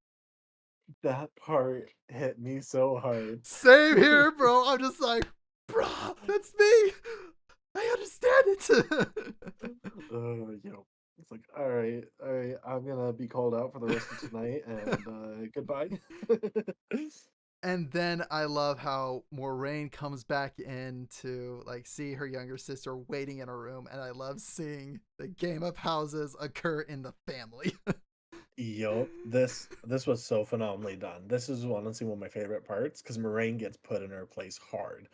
That part hit me so hard. Same here, bro. I'm just like, bro, that's me. I understand it. It's like, all right, I'm gonna be called out for the rest of tonight, and goodbye. And then I love how Moraine comes back in to like see her younger sister waiting in a room, and I love seeing the game of houses occur in the family. Yup, this was so phenomenally done. This is honestly one of my favorite parts because Moraine gets put in her place hard,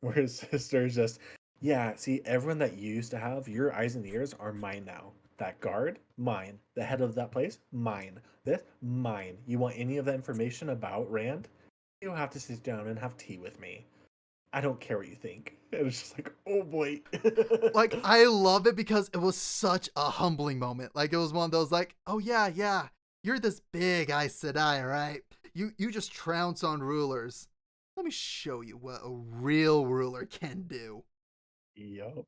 where his sister's just, Yeah, see, everyone that you used to have, your eyes and ears are mine now. That guard, mine. The head of that place, mine. This, mine. You want any of that information about Rand? You have to sit down and have tea with me. I don't care what you think. It was just like, oh boy. Like, I love it because it was such a humbling moment. Like, it was one of those, like, oh yeah, yeah, you're this big Aes Sedai, right? You just trounce on rulers. Let me show you what a real ruler can do. Yup.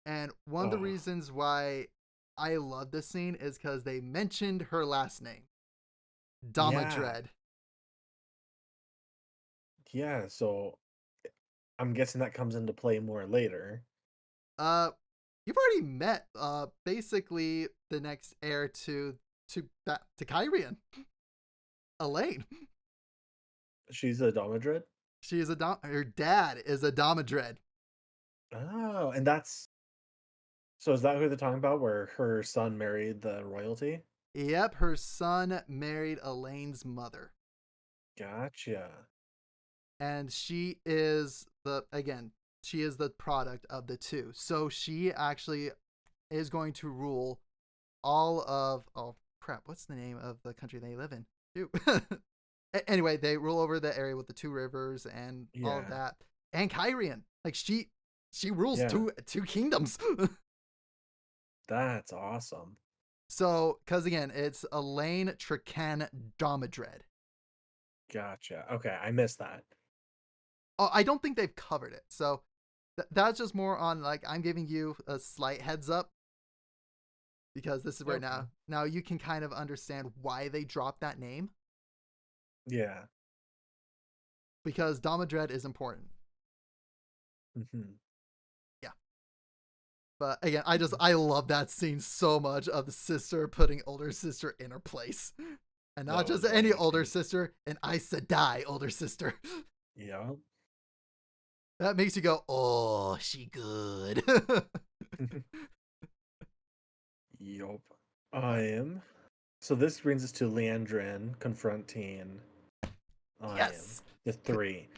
And one of the Oh, reasons why I love this scene is because they mentioned her last name, Dama yeah. Dread. Yeah, so I'm guessing that comes into play more later. Uh, you've already met basically the next heir to Kyrian, Elaine. She's a Domadrid? She is her dad is a Dama Dread. Oh, and that's so is that who they're talking about where her son married the royalty? Yep, her son married Elaine's mother. Gotcha. And she is she is the product of the two. So she actually is going to rule all of, oh crap, what's the name of the country they live in? Dude. Anyway, they rule over the area with the two rivers and all of Yeah. that. And Kyrian. Like she rules Yeah. two kingdoms. That's awesome. So, because again, it's Elaine Trican Domadred. Gotcha. Okay, I missed that. Oh, I don't think they've covered it. So that's just more on like I'm giving you a slight heads up because this is where Okay. now you can kind of understand why they dropped that name Yeah. because Domadred is important. Hmm. Yeah. But again, I love that scene so much of the sister putting older sister in her place. And not That just was any really older cute. sister, an Aes Sedai older sister. Yeah. That makes you go, oh, she good. Yup. But I am. So this brings us to Leandrin confronting I am yes. the three.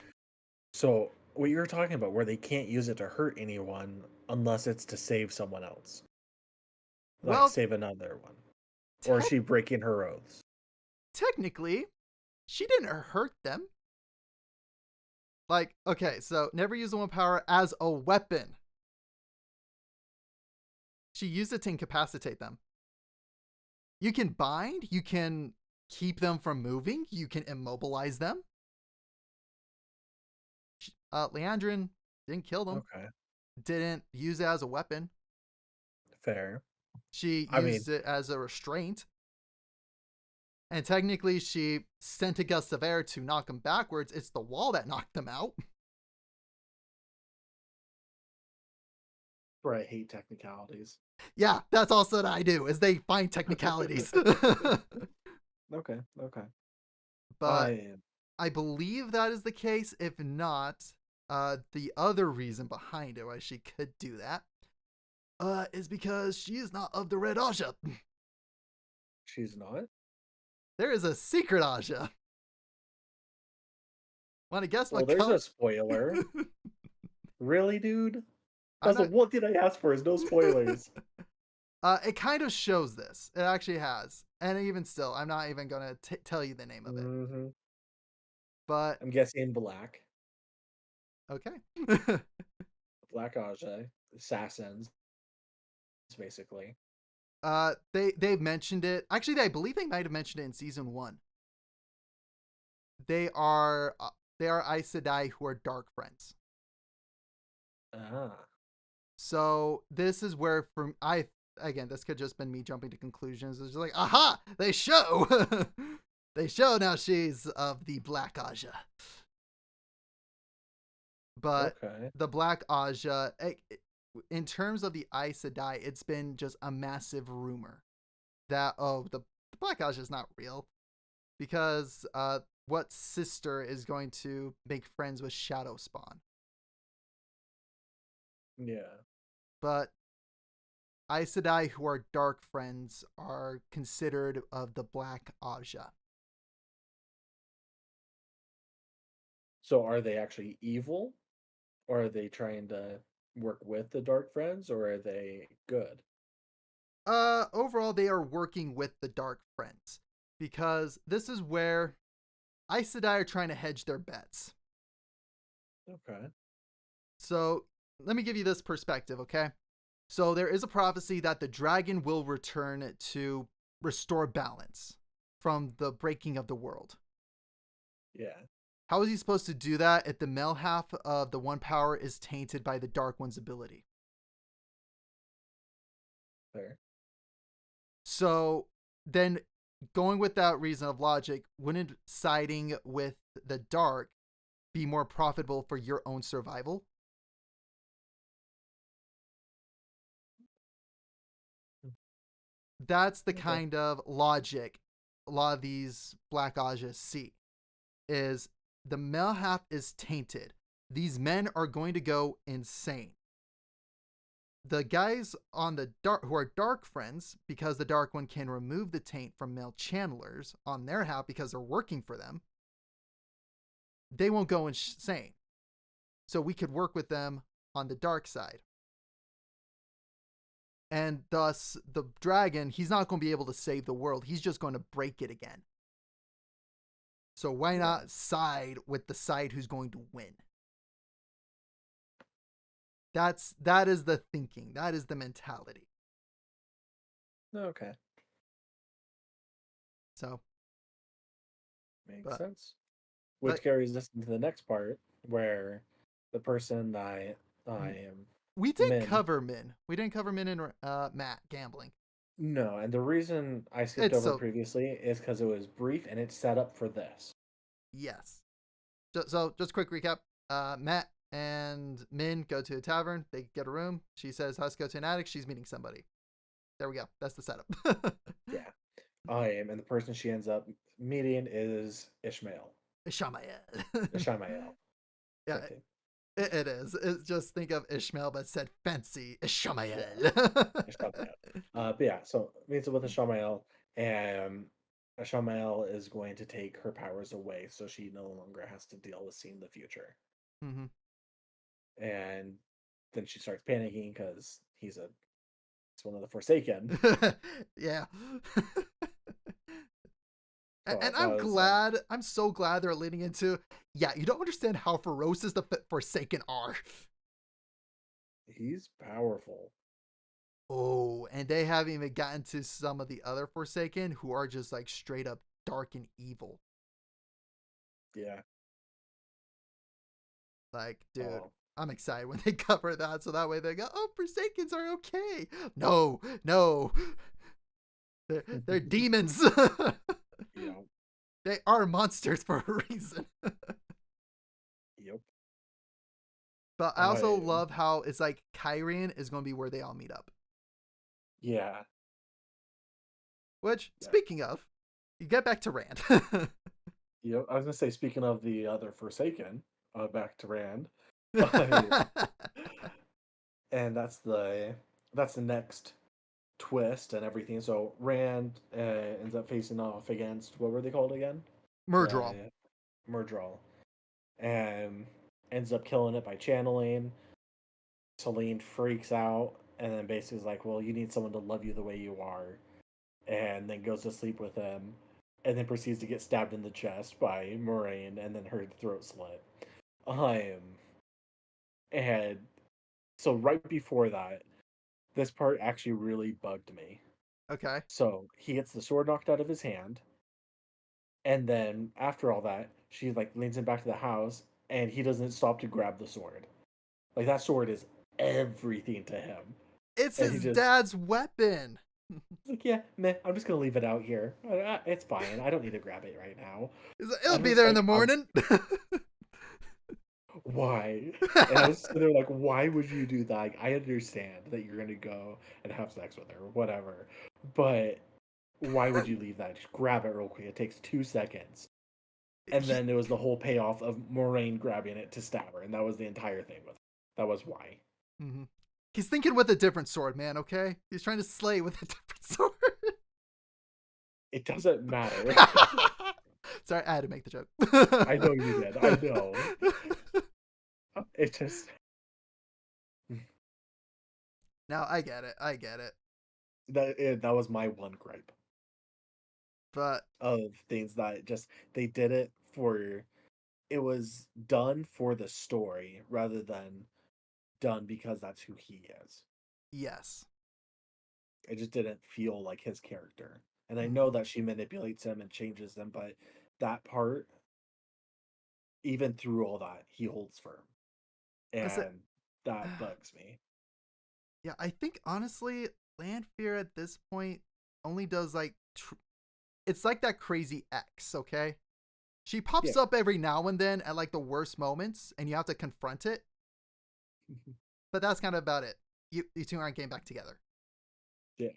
So what you were talking about, where they can't use it to hurt anyone unless it's to save someone else, like Well, save another one, or is tech she breaking her oaths? technically, she didn't hurt them. Like, okay, so never use the one power as a weapon. She used it to incapacitate them. You can bind, you can keep them from moving, you can immobilize them. Leandrin didn't kill them, Okay, didn't use it as a weapon. fair. She I mean, used it as a restraint. And technically, she sent a gust of air to knock them backwards. It's the wall that knocked them out. where I hate technicalities. Yeah, that's also what I do, is they find technicalities. Okay, okay. But I I believe that is the case. If not, the other reason behind it why she could do that is because she is not of the Red Aja. she's not. There is a secret Aja. Want to guess Well, what there's color? a spoiler. Really, dude? I'm That's the not. one thing I asked for is no spoilers. It kind of shows this. It actually has, and even still, I'm not even gonna tell you the name of it. Hmm. But I'm guessing black. okay. Black Aja. Assassins, basically. They've mentioned it. Actually, I believe they might have mentioned it in season 1. They are they are Aes Sedai who are dark friends. Ah. So this is where, from I again, this could just been me jumping to conclusions. It's just like, aha, they show, they show now she's of the Black Aja. But Okay. the Black Aja, in terms of the Aes Sedai, it's been just a massive rumor that the Black Aja is not real because what sister is going to make friends with Shadow Spawn? Yeah. But Aes Sedai who are dark friends are considered of the Black Aja. So are they actually evil? Or are they trying to work with the Dark Friends, or are they good? Overall, they are working with the Dark Friends because this is where Aes Sedai are trying to hedge their bets. Okay. So let me give you this perspective, okay? So there is a prophecy that the dragon will return to restore balance from the breaking of the world. Yeah. How is he supposed to do that if the male half of the one power is tainted by the Dark One's ability? Fair. So then, going with that reason of logic, wouldn't siding with the Dark be more profitable for your own survival? That's the Okay. kind of logic a lot of these Black Ajas see. Is the male half is tainted. These men are going to go insane. The guys on the dark who are dark friends, because the dark one can remove the taint from male channelers on their half because they're working for them, they won't go insane. So we could work with them on the dark side. And thus the dragon, he's not going to be able to save the world. He's just going to break it again. So why Yeah. not side with the side who's going to win? That is the thinking. That is the mentality. Okay. So, Makes but sense. Which but carries us into the next part where the person that I am we did Min. cover Min. We didn't cover Min and Matt gambling. No, and the reason I skipped It's over so previously is because it was brief and it's set up for this. yes. So just a quick recap. Matt and Min go to a tavern. They get a room. She says, "Let's go to an attic." She's meeting somebody. There we go. That's the setup. Yeah. I am, and the person she ends up meeting is Ishmael. Ishamael. Ishmael. Yeah, Same thing. it is. It's just think of Ishmael, but said fancy Ishamael. Yeah. Ishmael. But yeah, so meets up with Ishmael, and Ishmael is going to take her powers away so she no longer has to deal with seeing the future. Mm-hmm. And then she starts panicking because he's one of the Forsaken. Yeah. So And that I'm was glad, I'm so glad they're leading into, yeah, you don't understand how ferocious the Forsaken are. he's powerful. Oh, and they haven't even gotten to some of the other Forsaken who are just like straight up dark and evil. Yeah. Like, dude, Oh. I'm excited when they cover that so that way they go, oh, Forsakens are okay. No, no. They're demons. Yep. They are monsters for a reason. Yep. But I also I love how it's like Kyrian is going to be where they all meet up. yeah. Which, Yeah. speaking of, you get back to Rand. Yep. I was gonna say, speaking of the other Forsaken, back to Rand. And that's the next twist and everything. So Rand ends up facing off against, what were they called again? Murdral. The Murdral, and ends up killing it by channeling. Celine freaks out and then basically is like, "Well, you need someone to love you the way you are," and then goes to sleep with him, and then proceeds to get stabbed in the chest by Moraine, and then her throat slit. Um, and so right before that, this part actually really bugged me. Okay. So he gets the sword knocked out of his hand, and then after all that, she like leans him back to the house, and he doesn't stop to grab the sword. Like that sword is everything to him, It's and he his just dad's weapon. like, yeah, man, I'm just gonna leave it out here. It's fine. I don't need to grab it right now. It'll I'm be just there in the like, morning. why? And I was sitting there like, why would you do that? Like, I understand that you're gonna go and have sex with her, whatever, but why would you leave that? Just grab it real quick. It takes 2 seconds. And he, then it was the whole payoff of Moraine grabbing it to stab her, and that was the entire thing with it. That was why. Mhm. He's thinking with a different sword, man, okay? He's trying to slay with a different sword. It doesn't matter. Sorry, I had to make the joke. I know you did. I know. It just No, I get it. I get it. That was my one gripe But of things that just they did it for. It was done for the story rather than done because that's who he is. yes. It just didn't feel like his character. And I know Hmm. that she manipulates him and changes him, but that part, even through all that, he holds firm. And that bugs me. Yeah, I think honestly, Lanfear at this point only does like it's like that crazy ex, okay? She Yeah. pops up every now and then at like the worst moments, and you have to confront it. But that's kind of about it. You two aren't getting back together. Yeah.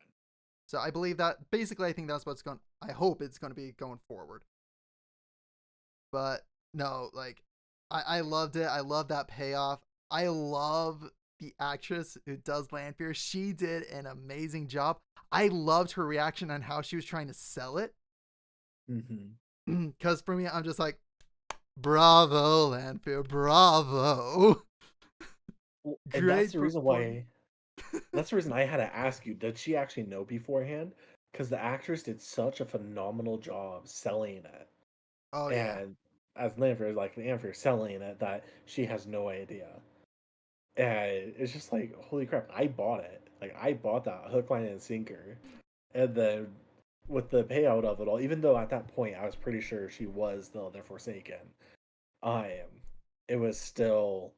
So I believe that basically I think that's what's going. I hope it's going to be going forward. But no, like I loved it. I love that payoff. I love the actress who does Lanfear. She did an amazing job. I loved her reaction on how she was trying to sell it. Hmm. Because for me, I'm just like, bravo, Lanfear, bravo. Well, and Great performance. that's the reason I had to ask you, did she actually know beforehand? Because the actress did such a phenomenal job selling it. Oh, yeah. And as Lanfear selling it that she has no idea. And it's just like, holy crap, I bought it. Like I bought that hook, line, and sinker. And then with the payout of it all, even though at that point I was pretty sure she was the Forsaken, I am. It was still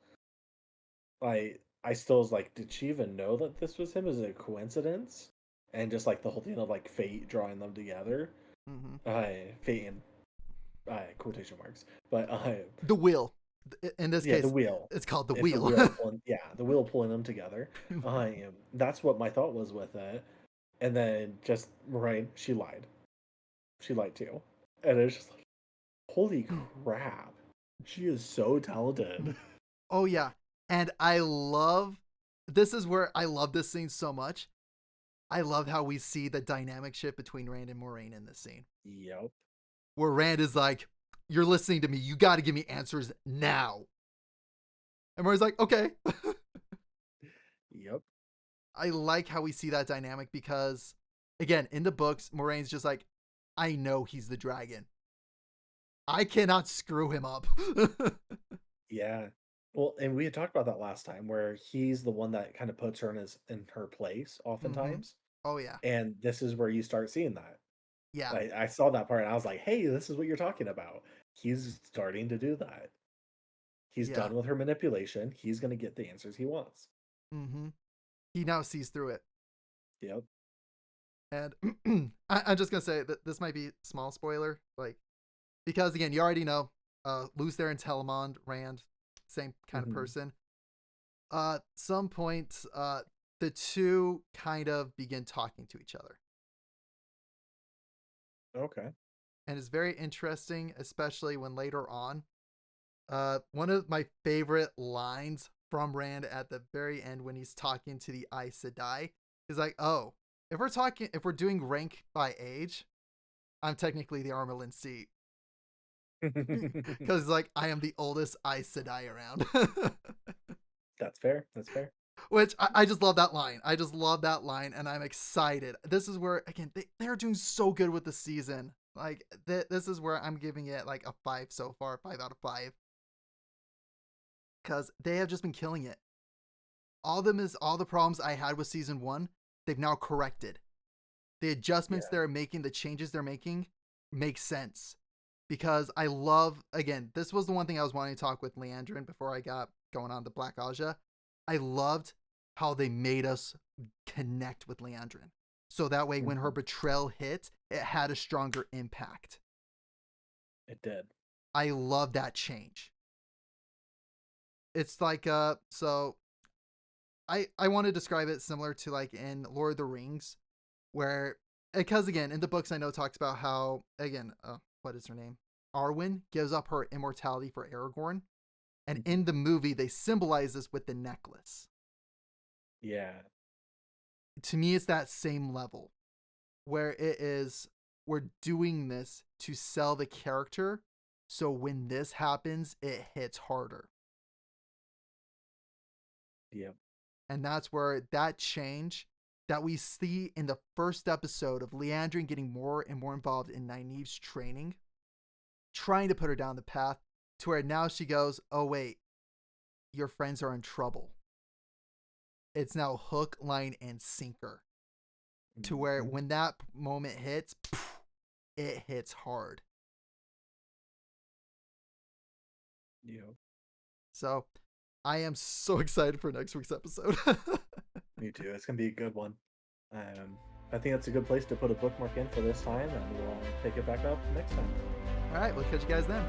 I still was like, did she even know that this was him? Is it a coincidence? And just like the whole thing of like fate drawing them together. Hmm. Fate in quotation marks. But The wheel. In this yeah, the case, wheel. it's called the It's the wheel. wheel pulling, yeah, the wheel pulling them together. That's what my thought was with it. And then just Moraine, she lied. She lied too. And it's just like, holy crap. She is so talented. Oh, yeah. And I love this is where I love this scene so much. I love how we see the dynamic shift between Rand and Moraine in this scene. Yep. Where Rand is like, you're listening to me. You got to give me answers now. And Moraine's like, okay. Yep. I like how we see that dynamic because, again, in the books, Moraine's just like, I know he's the dragon. I cannot screw him up. Yeah. Well, and we had talked about that last time where he's the one that kind of puts her in her place Mm-hmm. oftentimes. Oh, yeah. And this is where you start seeing that. Yeah. I saw that part and I was like, hey, this is what you're talking about. He's starting to do that. He's Yeah. done with her manipulation. He's going to get the answers he wants. Mm-hmm. He now sees through it. Yep. And I'm just gonna say that this might be small spoiler, like because again, you already know, Luz there and Telemond, Rand, same kind of Hmm. person. Some point, the two kind of begin talking to each other, Okay. and it's very interesting, especially when later on, one of my favorite lines from Rand at the very end when he's talking to the Aes Sedai is like, "Oh, if we're doing rank by age, I'm technically the Armelin seat." Because like I am the oldest Aes Sedai around. That's fair. That's fair. Which I just love that line. I just love that line, and I'm excited. This is where again they're doing so good with the season. Like this is where I'm giving it like a 5 so far, 5 out of 5, because they have just been killing it. All the problems I had with season 1, they've now corrected. The adjustments Yeah. they're making, the changes they're making, make sense. Because I love, again, this was the one thing I was wanting to talk with Leandrin before I got going on the Black Aja. I loved how they made us connect with Leandrin. So that way, when her Hmm. betrayal hit, it had a stronger impact. It did. I love that change. It's like, so I want to describe it similar to like in Lord of the Rings, where, because again, in the books, I know it talks about how, again, what is her name? Arwen gives up her immortality for Aragorn. And Mhm. in the movie, they symbolize this with the necklace. Yeah. To me, it's that same level where it is, we're doing this to sell the character. So when this happens, it hits harder. Yep. And that's where that change that we see in the first episode of Leandrin getting more and more involved in Nynaeve's training, trying to put her down the path to where now she goes, oh, wait, your friends are in trouble. It's now hook, line, and sinker. To where when that moment hits, it hits hard. Yeah. So I am so excited for next week's episode. Me too. It's gonna be a good one. I think that's a good place to put a bookmark in for this time, and we'll pick it back up next time. All right, we'll catch you guys then.